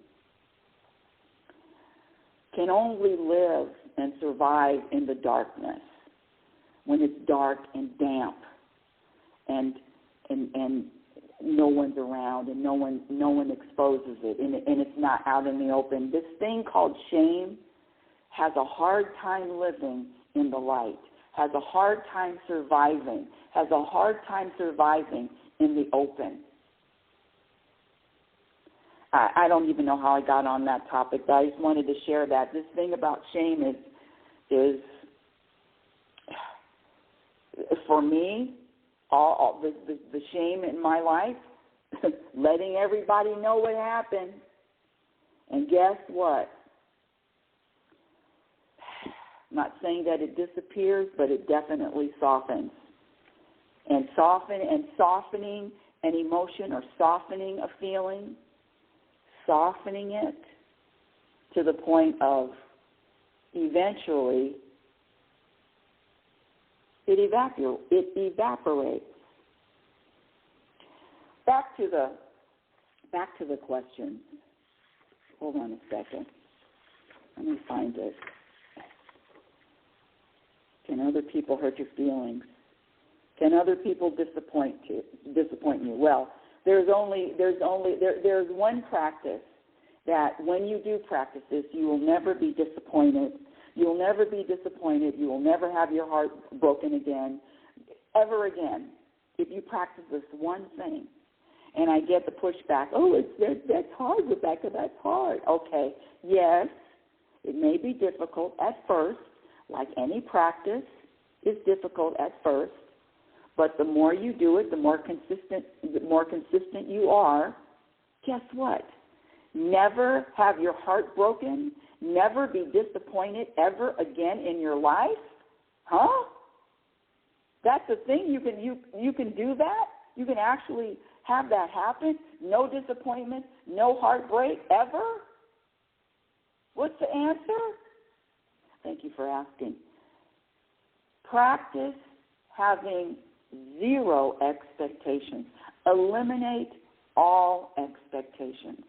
can only live and survive in the darkness, when it's dark and damp, and no one's around, and no one exposes it, and it's not out in the open. This thing called shame has a hard time living in the light, has a hard time surviving, in the open. I don't even know how I got on that topic, but I just wanted to share that. This thing about shame is for me, all the shame in my life, letting everybody know what happened. And guess what? I'm not saying that it disappears, but it definitely softens. And softening an emotion or softening a feeling, softening it to the point of eventually it evaporates. Back to the question. Hold on a second. Let me find it. Can other people hurt your feelings? Can other people disappoint you? Well, there's one practice that when you do practice this, you will never be disappointed. You'll never be disappointed. You will never have your heart broken again, ever again, if you practice this one thing. And I get the pushback, that's hard, Rebecca, that's hard. Okay, yes, it may be difficult at first, like any practice is difficult at first, but the more you do it, the more consistent you are. Guess what? Never have your heart broken. Never be disappointed ever again in your life. Huh? That's the thing. You can do that. You can actually have that happen. No disappointment, no heartbreak ever. What's the answer? Thank you for asking. Practice having zero expectations. Eliminate all expectations.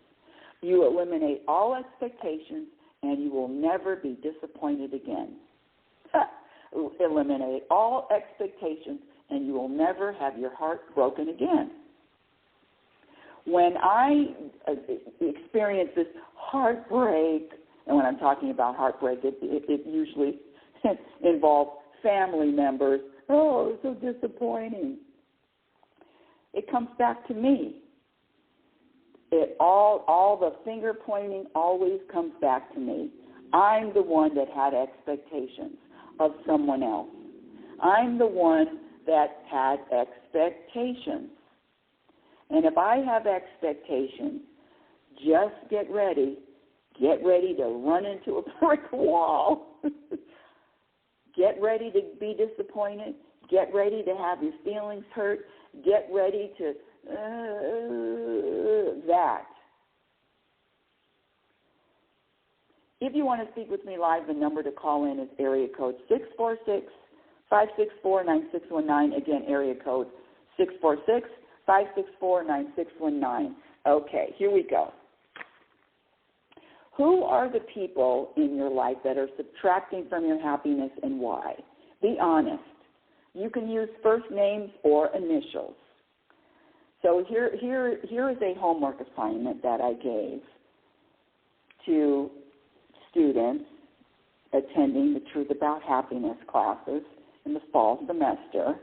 You eliminate all expectations, and you will never be disappointed again. Eliminate all expectations, and you will never have your heart broken again. When I experience this heartbreak, and when I'm talking about heartbreak, it usually involves family members. Oh, so disappointing. It comes back to me. All the finger pointing always comes back to me. I'm the one that had expectations of someone else. I'm the one that had expectations. And if I have expectations, just get ready to run into a brick wall. Get ready to be disappointed. Get ready to have your feelings hurt. Get ready to that. If you want to speak with me live, the number to call in is area code 646-564-9619. Again, area code 646-564-9619. Okay, here we go. Who are the people in your life that are subtracting from your happiness and why? Be honest. You can use first names or initials. So here is a homework assignment that I gave to students attending the Truth About Happiness classes in the fall semester.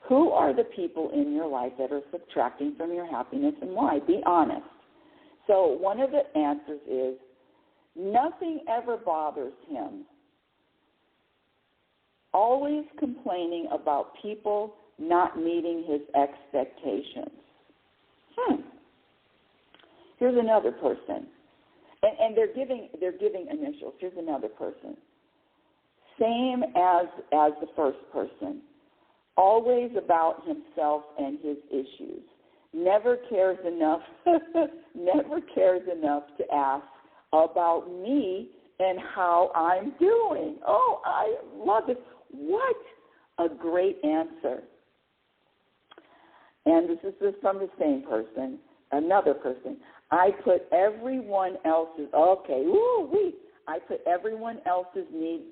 Who are the people in your life that are subtracting from your happiness and why? Be honest. So one of the answers is, nothing ever bothers him. Always complaining about people not meeting his expectations. Here's another person. And they're giving initials. Here's another person. Same as the first person. Always about himself and his issues. Never cares enough to ask about me and how I'm doing. Oh, I love it. What a great answer. And this is from the same person, another person. I put everyone else's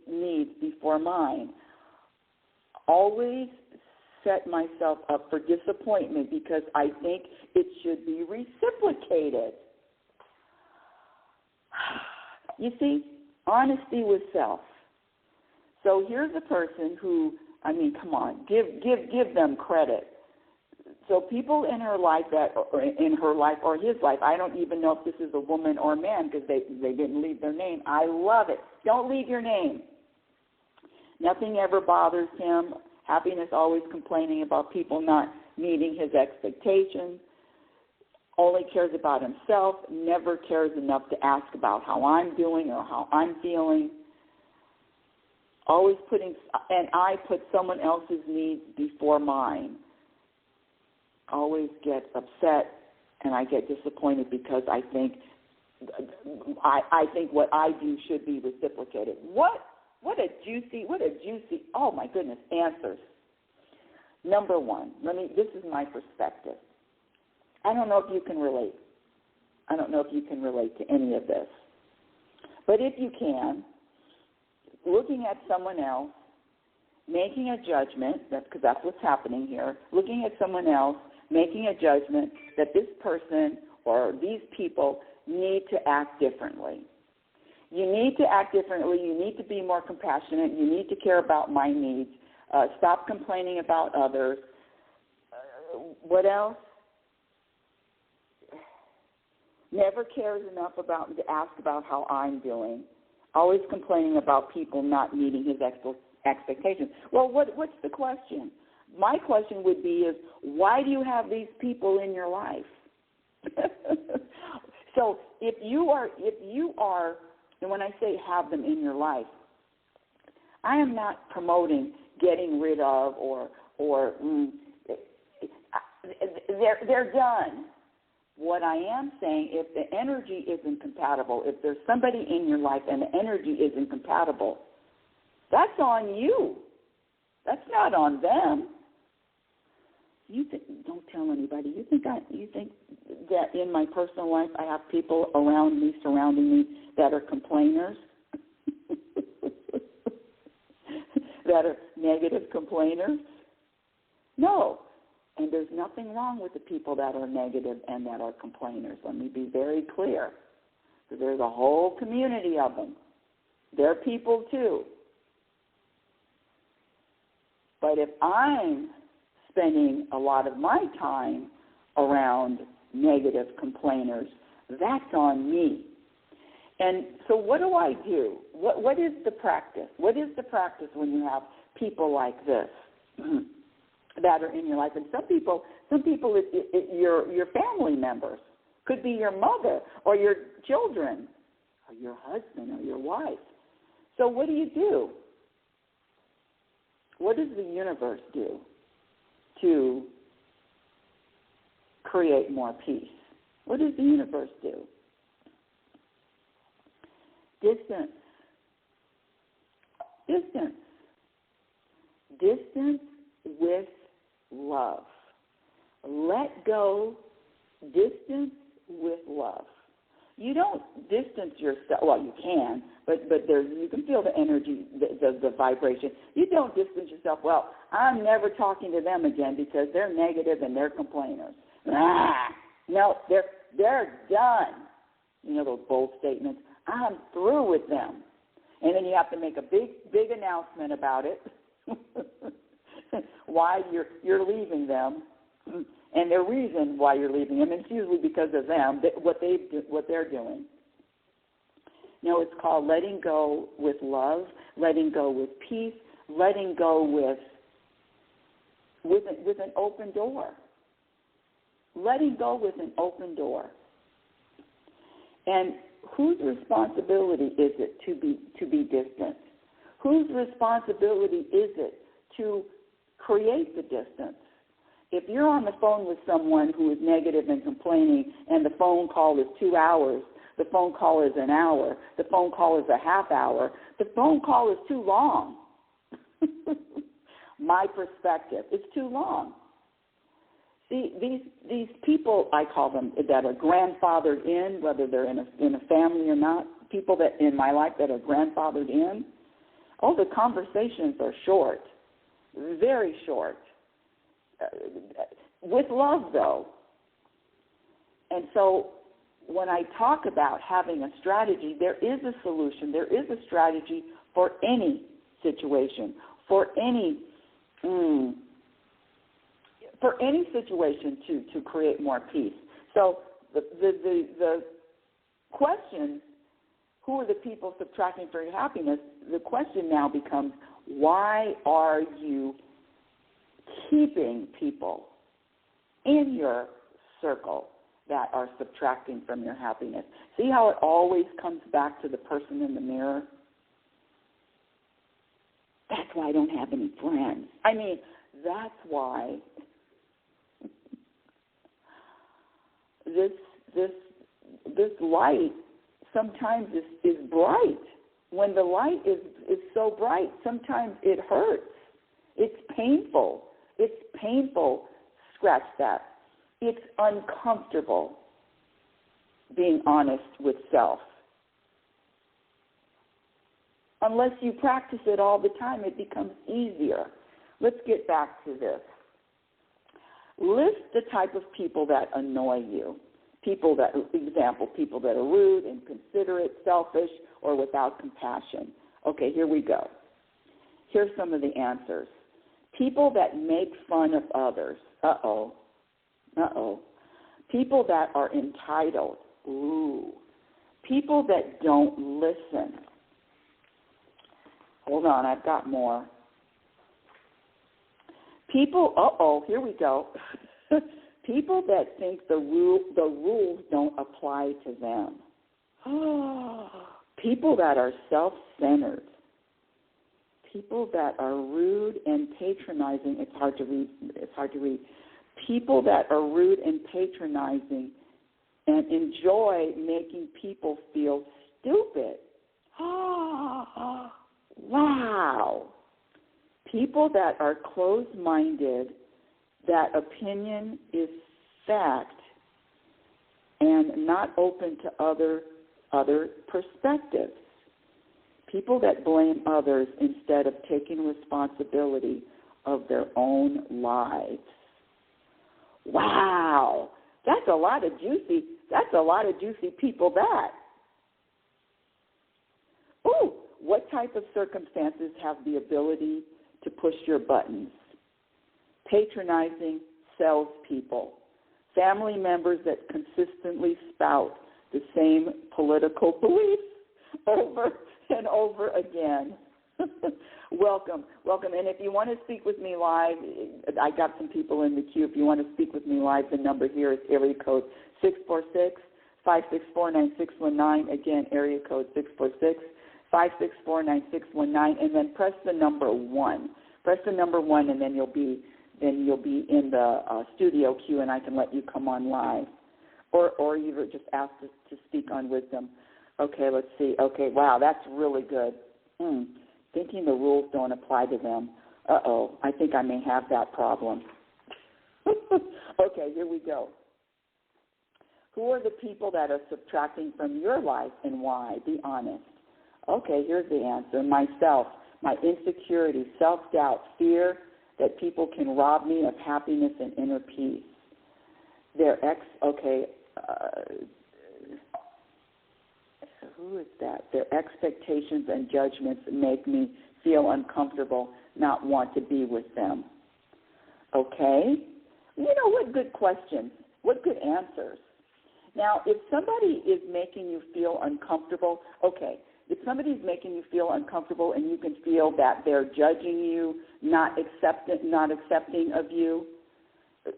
needs before mine. Always set myself up for disappointment because I think it should be reciprocated. You see, honesty with self. So here's a person who, come on, give them credit. So people in her life or his life, I don't even know if this is a woman or a man because they didn't leave their name. I love it. Don't leave your name. Nothing ever bothers him. Happiness, always complaining about people not meeting his expectations. Only cares about himself. Never cares enough to ask about how I'm doing or how I'm feeling. Always I put someone else's needs before mine. Always get upset and I get disappointed because I think what I do should be reciprocated. What a juicy, oh my goodness, answers. Number one, this is my perspective. I don't know if you can relate. I don't know if you can relate to any of this. But if you can, looking at someone else, making a judgment, because that's what's happening here, looking at someone else, making a judgment that this person or these people need to act differently. You need to act differently. You need to be more compassionate. You need to care about my needs. Stop complaining about others. What else? Never cares enough to ask about how I'm doing. Always complaining about people not meeting his expectations. Well, what's the question? My question would be is, why do you have these people in your life? So if you are, and when I say have them in your life, I am not promoting getting rid of or they're done. What I am saying, if the energy isn't compatible, if there's somebody in your life and the energy isn't compatible, that's on you. That's not on them. Don't tell anybody. You think that in my personal life I have people around me, surrounding me, that are complainers, that are negative complainers? No. And there's nothing wrong with the people that are negative and that are complainers. Let me be very clear. Because there's a whole community of them. They're people too. But if I'm spending a lot of my time around negative complainers, that's on me. And so what do I do? What is the practice? What is the practice when you have people like this? that are in your life. And some people, your family members. Could be your mother or your children or your husband or your wife. So what do? What does the universe do to create more peace? What does the universe do? Distance. Distance. Distance with love. Let go. Distance with love. You don't distance yourself. Well, you can, but you can feel the energy, the vibration. You don't distance yourself. Well, I'm never talking to them again because they're negative and they're complainers. No, they're done. You know those bold statements. I'm through with them, and then you have to make a big announcement about it. Why you're leaving them. And the reason why you're leaving them, it's usually because of them, what they're doing. No, it's called letting go with love, letting go with peace, letting go with an open door. Letting go with an open door. And whose responsibility is it to be distant? Whose responsibility is it to create the distance? If you're on the phone with someone who is negative and complaining and the phone call is 2 hours, the phone call is an hour, the phone call is a half hour, the phone call is too long. My perspective, it's too long. See, these people, I call them, that are grandfathered in, whether they're in a family or not, people that in my life that are grandfathered in, the conversations are short, very short. With love, though. And so when I talk about having a strategy, there is a solution. There is a strategy for any situation, for any situation to create more peace. So the question, who are the people subtracting from your happiness? The question now becomes, why are you keeping people in your circle that are subtracting from your happiness? See how it always comes back to the person in the mirror? That's why I don't have any friends. I mean, that's why this light sometimes is bright. When the light is so bright, sometimes it hurts. It's painful. It's painful. Scratch that. It's uncomfortable being honest with self. Unless you practice it all the time, it becomes easier. Let's get back to this. List the type of people that annoy you. People that are rude, inconsiderate, selfish, or without compassion. Okay, here we go. Here's some of the answers. People that make fun of others. Uh-oh. People that are entitled. Ooh. People that don't listen. Hold on, I've got more. People, here we go. People that think the rules don't apply to them. People that are self-centered. People that are rude and patronizing. It's hard to read. People that are rude and patronizing and enjoy making people feel stupid. Wow. People that are closed-minded, that opinion is fact, and not open to other perspectives. People that blame others instead of taking responsibility of their own lives. Wow. That's a lot of juicy people, that. Ooh, what type of circumstances have the ability to push your buttons? Patronizing salespeople, family members that consistently spout the same political beliefs over and over again. Welcome. And if you want to speak with me live, I got some people in the queue. If you want to speak with me live, the number here is area code 646-564-9619. Again, area code 646-564-9619, and then press the number 1. Press the number 1, and then you'll be in the studio queue, and I can let you come on live, or you just ask to speak on wisdom. Okay, let's see. Okay, wow, that's really good. Thinking the rules don't apply to them. Uh-oh, I think I may have that problem. Okay, here we go. Who are the people that are subtracting from your life and why? Be honest. Okay, here's the answer. Myself, my insecurity, self-doubt, fear that people can rob me of happiness and inner peace. Who is that? Their expectations and judgments make me feel uncomfortable, not want to be with them. Okay? You know, what good questions. What good answers. Now, if somebody is making you feel uncomfortable, okay, if somebody's making you feel uncomfortable and you can feel that they're judging you, not accepting of you,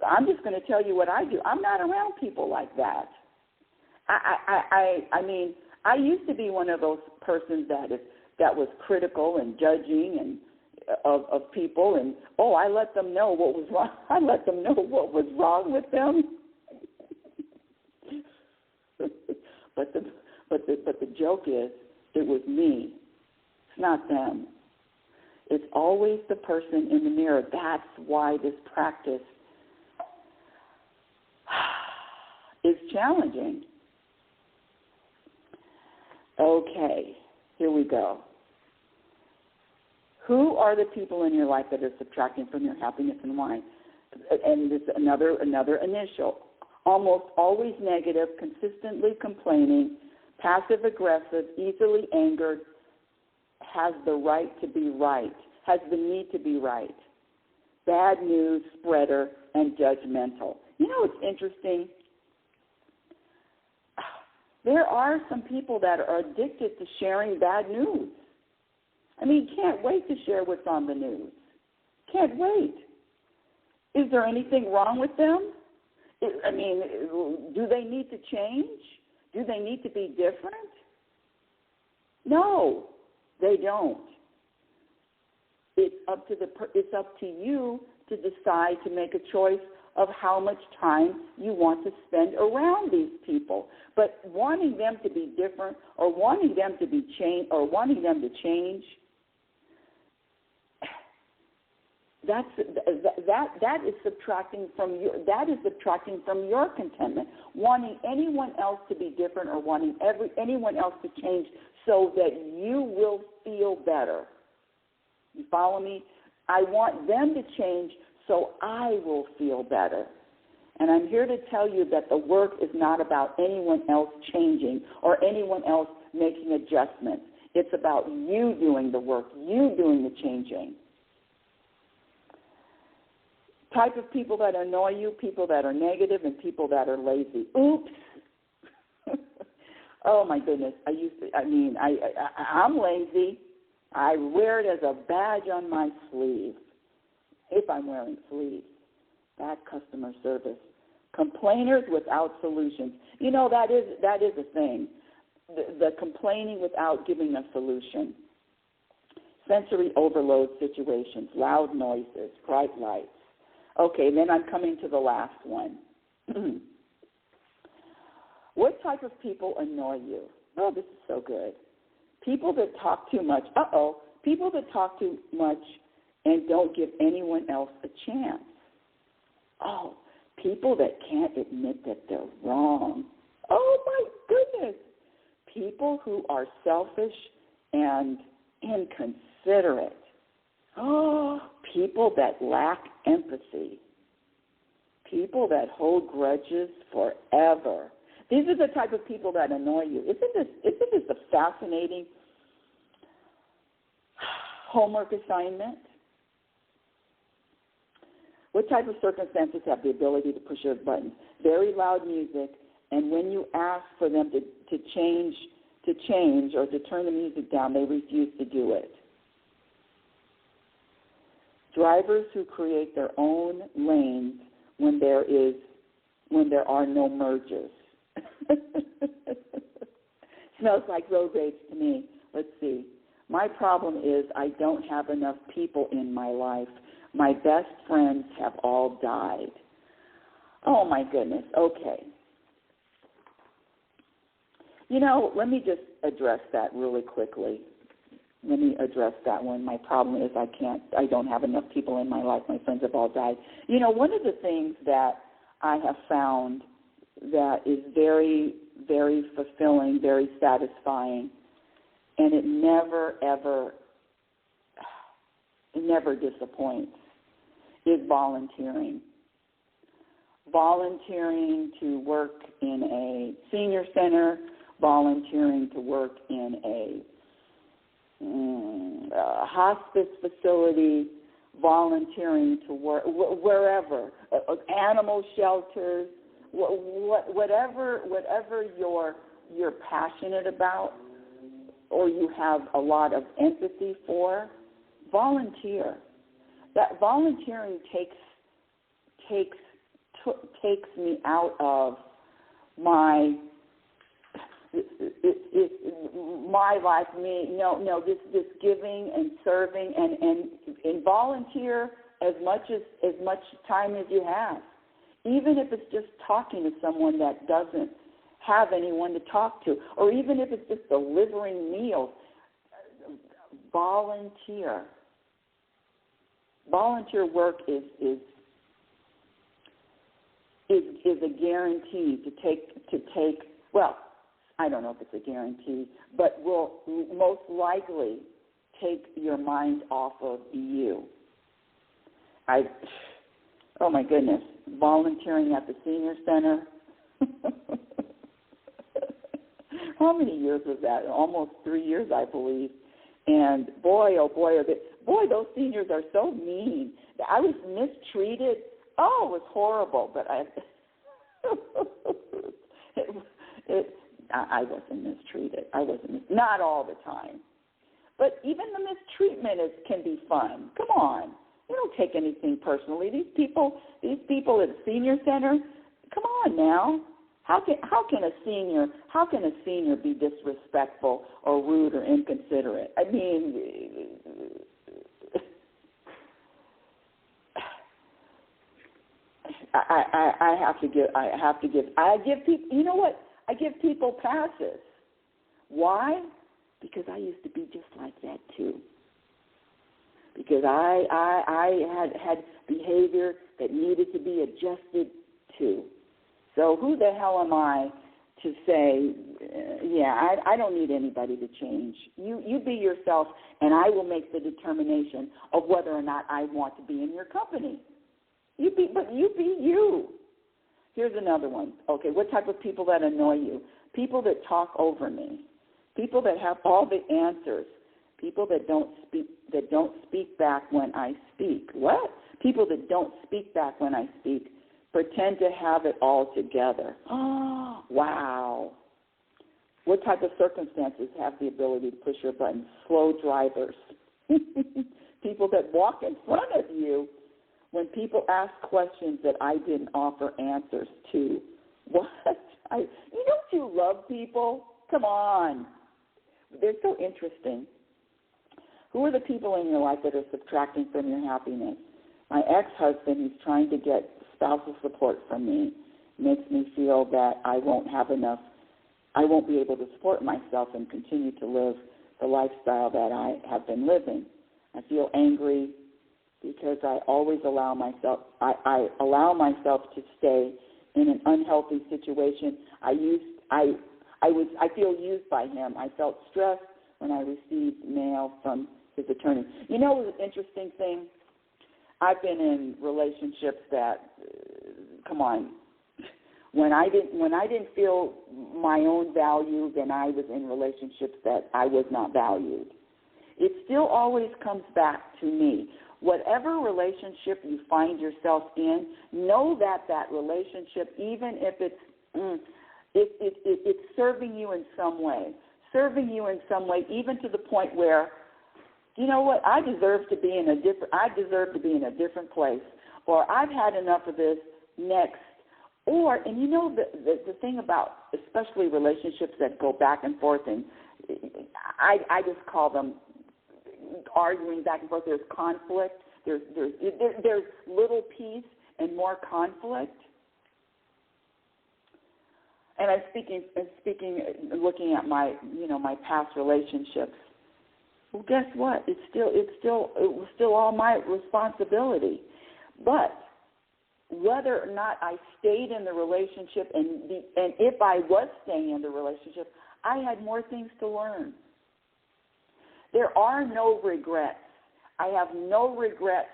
I'm just going to tell you what I do. I'm not around people like that. I mean, I used to be one of those persons that was critical and judging and of people, and I let them know what was wrong. I let them know what was wrong with them. But the joke is, it was me. It's not them. It's always the person in the mirror. That's why this practice is challenging. Okay, here we go. Who are the people in your life that are subtracting from your happiness and why? And this another initial. Almost always negative, consistently complaining, passive-aggressive, easily angered, has the right to be right, has the need to be right, bad news spreader, and judgmental. You know, it's interesting. There are some people that are addicted to sharing bad news. I mean, can't wait to share what's on the news. Can't wait. Is there anything wrong with them? I mean, do they need to change? Do they need to be different? No, they don't. It's up to you to decide to make a choice of how much time you want to spend around these people. But wanting them to be different or wanting them to be changed or wanting them to change, that is subtracting from your contentment. Wanting anyone else to be different or wanting anyone else to change so that you will feel better. You follow me? I want them to change so I will feel better. And I'm here to tell you that the work is not about anyone else changing or anyone else making adjustments. It's about you doing the work, you doing the changing. Type of people that annoy you, people that are negative, and people that are lazy. Oops. Oh, my goodness. I'm lazy. I wear it as a badge on my sleeve, if I'm wearing sleeves. Bad customer service. Complainers without solutions. You know, that is a thing. The complaining without giving a solution. Sensory overload situations, loud noises, bright lights. Okay, then I'm coming to the last one. What type of people annoy you? Oh, this is so good. People that talk too much. People that talk too much and don't give anyone else a chance. Oh, people that can't admit that they're wrong. Oh, my goodness. People who are selfish and inconsiderate. Oh, people that lack empathy. People that hold grudges forever. These are the type of people that annoy you. Isn't this a fascinating homework assignment? What type of circumstances have the ability to push your buttons? Very loud music, and when you ask for them to change or to turn the music down, they refuse to do it. Drivers who create their own lanes when there are no merges. Smells like road rage to me. Let's see. My problem is I don't have enough people in my life. My best friends have all died. Oh, my goodness. Okay. Let me just address that really quickly. Let me address that one. My problem is I don't have enough people in my life. My friends have all died. One of the things that I have found that is very, very fulfilling, very satisfying, and it never disappoints, is volunteering. Volunteering to work in a senior center, volunteering to work in a hospice facility, volunteering to work wherever, animal shelters, whatever you're passionate about or you have a lot of empathy for, volunteer. That volunteering takes me out of my life, this giving and serving and volunteer as much time as you have, even if it's just talking to someone that doesn't have anyone to talk to, or even if it's just delivering meals. Volunteer work is a guarantee to take. Well, I don't know if it's a guarantee, but will most likely take your mind off of you. Oh my goodness, volunteering at the senior center. How many years was that? Almost 3 years, I believe. And boy, oh boy, those seniors are so mean. I was mistreated. Oh, it was horrible. But I wasn't mistreated. Not all the time. But even the mistreatment can be fun. Come on. You don't take anything personally. These people at the senior center, come on now. How can a senior be disrespectful or rude or inconsiderate? I mean, I give people. You know what? I give people passes. Why? Because I used to be just like that too. Because I had behavior that needed to be adjusted to. So who the hell am I to say, I don't need anybody to change. You be yourself, and I will make the determination of whether or not I want to be in your company. You be you. Here's another one. Okay, what type of people that annoy you? People that talk over me. People that have all the answers. People that don't speak back when I speak. What? People that don't speak back when I speak. Pretend to have it all together. Oh, wow. What type of circumstances have the ability to push your buttons? Slow drivers. People that walk in front of you when people ask questions that I didn't offer answers to. What? Don't you love people? Come on. They're so interesting. Who are the people in your life that are subtracting from your happiness? My ex-husband, who's trying to get spousal support from me, makes me feel that I won't be able to support myself and continue to live the lifestyle that I have been living. I feel angry because I always allow myself to stay in an unhealthy situation. I feel used by him. I felt stressed when I received mail from his attorney. You know, it was an interesting thing. I've been in relationships that, come on, when I didn't feel my own value, then I was in relationships that I was not valued. It still always comes back to me. Whatever relationship you find yourself in, know that relationship, even if it's serving you in some way, even to the point where you know what, I deserve to be in a different place, or I've had enough of this, next. Or, and you know, the thing about especially relationships that go back and forth, and I just call them arguing back and forth. There's conflict. There's little peace and more conflict. And I'm looking at my past relationships. Well, guess what? It was still all my responsibility. But whether or not I stayed in the relationship, and if I was staying in the relationship, I had more things to learn. There are no regrets. I have no regrets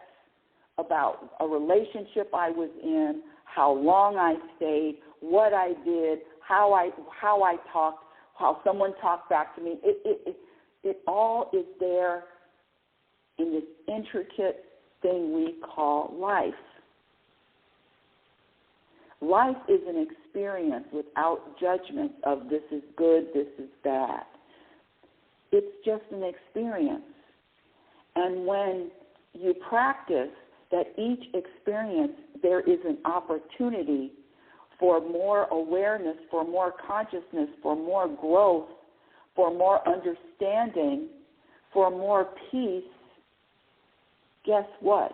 about a relationship I was in, how long I stayed, what I did, how I talked, how someone talked back to me. It all is there in this intricate thing we call life. Life is an experience without judgment of this is good, this is bad. It's just an experience. And when you practice that each experience, there is an opportunity for more awareness, for more consciousness, for more growth, for more understanding, for more peace, guess what?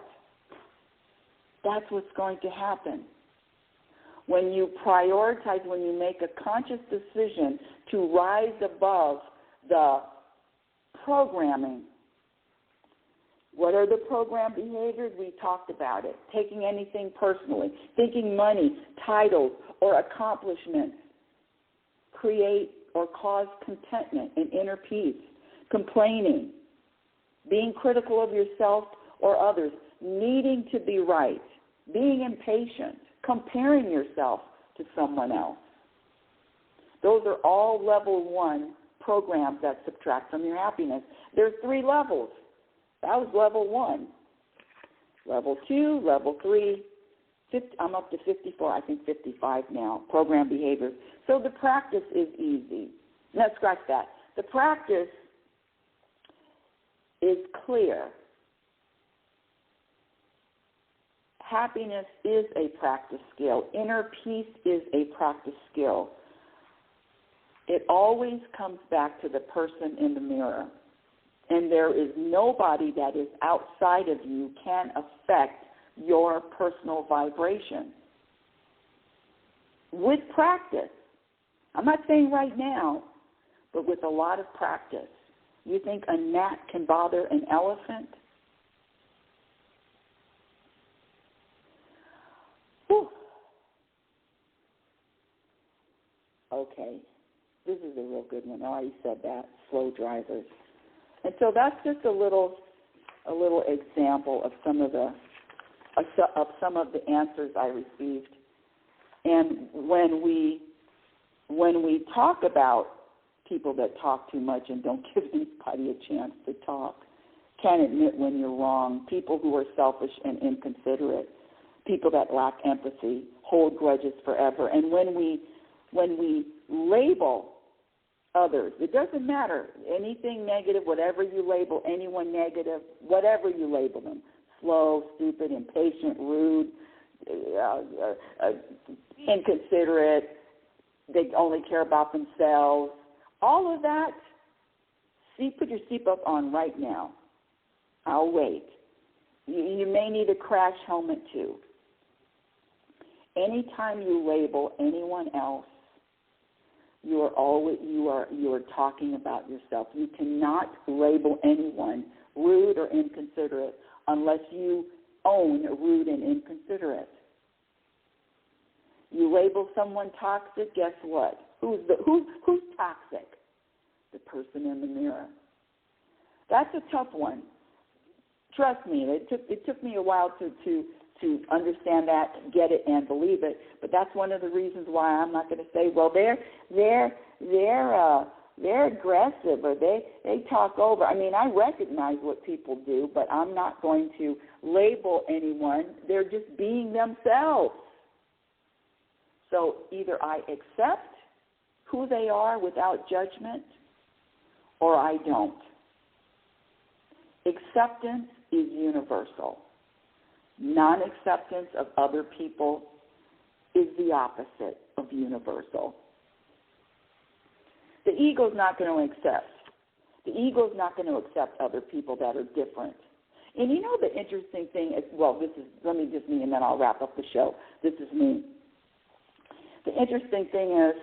That's what's going to happen. When you prioritize, when you make a conscious decision to rise above the programming. What are the program behaviors? We talked about it. Taking anything personally, thinking money, titles, or accomplishments create or cause contentment and inner peace. Complaining, being critical of yourself or others, needing to be right, being impatient, comparing yourself to someone else. Those are all level 1 programs that subtract from your happiness. There's 3 levels. That was level 1. Level 2, level 3, I'm up to 54, I think 55 now, program behaviors. So the practice is easy. Now, scratch that. The practice is clear. Happiness is a practice skill. Inner peace is a practice skill. It always comes back to the person in the mirror. And there is nobody that is outside of you can affect your personal vibration. With practice, I'm not saying right now, but with a lot of practice. You think a gnat can bother an elephant? Whew. Okay, this is a real good one. I already said that, slow drivers. And so that's just a little example of some of the answers I received. And when we talk about people that talk too much and don't give anybody a chance to talk, can't admit when you're wrong, people who are selfish and inconsiderate, people that lack empathy, hold grudges forever. And when we label others, it doesn't matter, anything negative, whatever you label anyone negative, whatever you label them, slow, stupid, impatient, rude, inconsiderate, they only care about themselves, all of that, put your seatbelt on right now. I'll wait. You may need a crash helmet too. Anytime you label anyone else, you are talking about yourself. You cannot label anyone rude or inconsiderate unless you own rude and inconsiderate. You label someone toxic, guess what? Who's toxic? The person in the mirror. That's a tough one. Trust me, it took me a while to understand that, get it, and believe it. But that's one of the reasons why I'm not going to say, well, they're aggressive or they talk over. I mean, I recognize what people do, but I'm not going to label anyone. They're just being themselves. So either I accept who they are without judgment, or I don't. Acceptance is universal. Non-acceptance of other people is the opposite of universal. The ego's not going to accept. The ego's not going to accept other people that are different. And you know the interesting thing is, well, let me just me, and then I'll wrap up the show. This is me. The interesting thing is,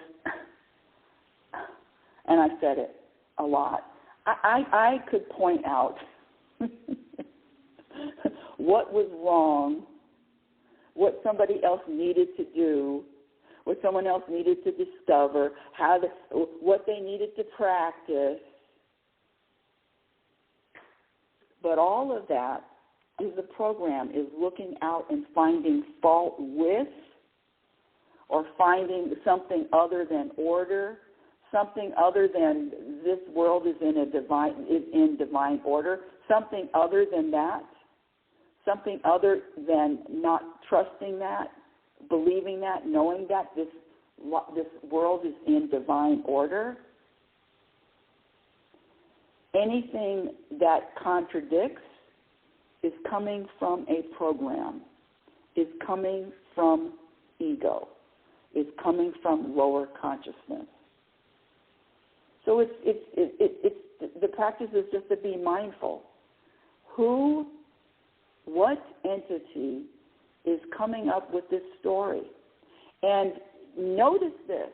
and I said it a lot, I could point out what was wrong, what somebody else needed to do, what someone else needed to discover, what they needed to practice. But all of that is the program, is looking out and finding fault with, or finding something other than order, something other than this world is in divine order, something other than that, something other than not trusting that, believing that, knowing that this world is in divine order. Anything that contradicts is coming from a program, is coming from ego, is coming from lower consciousness. So it's the practice is just to be mindful. What entity is coming up with this story? And notice this,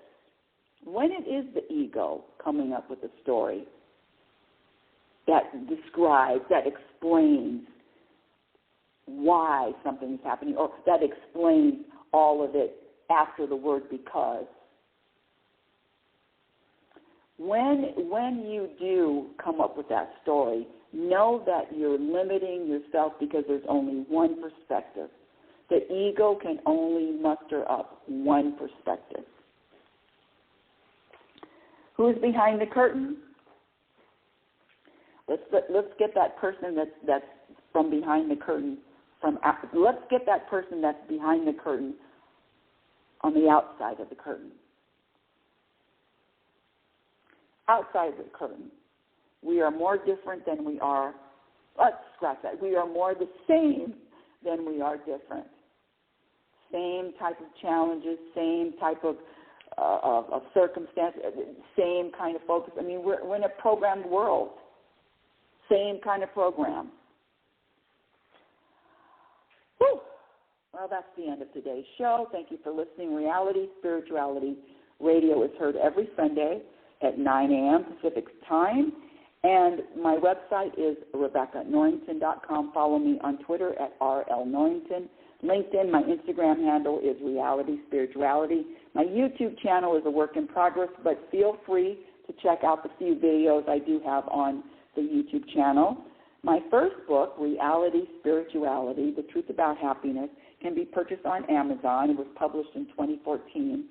when it is the ego coming up with a story that describes, that explains why something is happening, or that explains all of it after the word because, when you do come up with that story, know that you're limiting yourself because there's only one perspective. The ego can only muster up one perspective. Who's behind the curtain? Let's get that person that's from behind the curtain. Let's get that person that's behind the curtain on the outside of the curtain. Outside of the curtain, we are more different than we are. Let's scratch that. We are more the same than we are different. Same type of challenges, same type of circumstance, same kind of focus. I mean, we're in a programmed world. Same kind of program. Whew. Well, that's the end of today's show. Thank you for listening. RealitySpirituality Radio is heard every Sunday at 9 a.m. Pacific Time. And my website is RebeccaNorrington.com. Follow me on Twitter at RLNorrington. LinkedIn, my Instagram handle is RealitySpirituality. My YouTube channel is a work in progress, but feel free to check out the few videos I do have on the YouTube channel. My first book, Reality Spirituality, The Truth About Happiness, can be purchased on Amazon. It was published in 2014.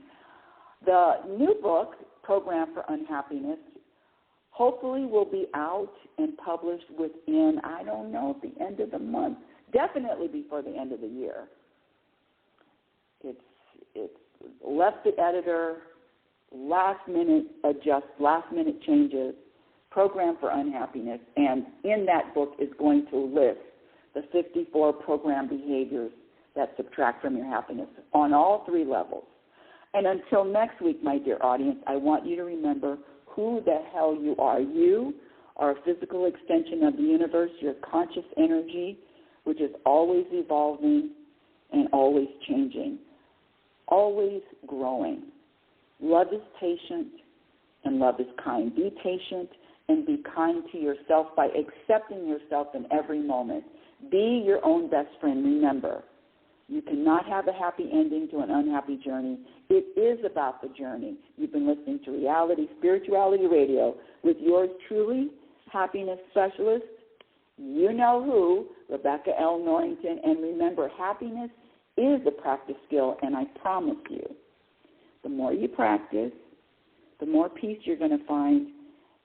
The new book, Program for Unhappiness, hopefully will be out and published within, I don't know, at the end of the month. Definitely before the end of the year. It's left the editor, last minute changes, Program for Unhappiness, and in that book is going to list the 54 program behaviors that subtract from your happiness on all three levels. And until next week, my dear audience, I want you to remember who the hell you are. You are a physical extension of the universe, your conscious energy, which is always evolving and always changing, always growing. Love is patient and love is kind. Be patient and be kind to yourself by accepting yourself in every moment. Be your own best friend. Remember, you cannot have a happy ending to an unhappy journey. It is about the journey. You've been listening to Reality Spirituality Radio with yours truly, happiness specialist, you know who, Rebecca L. Norrington. And remember, happiness is a practice skill, and I promise you, the more you practice, the more peace you're going to find,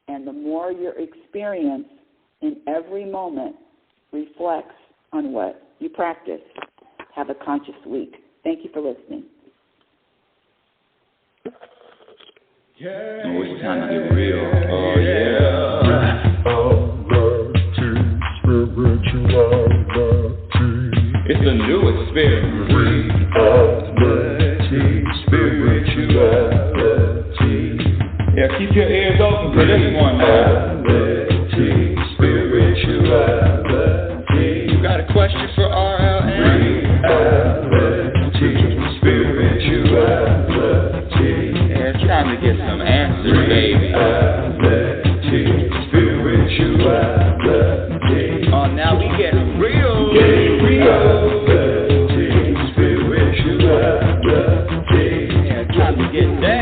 and the more your experience in every moment reflects on what you practice. Have a conscious week. Thank you for listening. Oh, it's time to get real. Oh, yeah. Over to keep your ears open for this one now. Spirituality. You got a question for RLN? Spirituality. Yeah, it's time to get some answers, baby. Spirituality. Oh, now we getting real. Spirituality. Yeah, time to get down.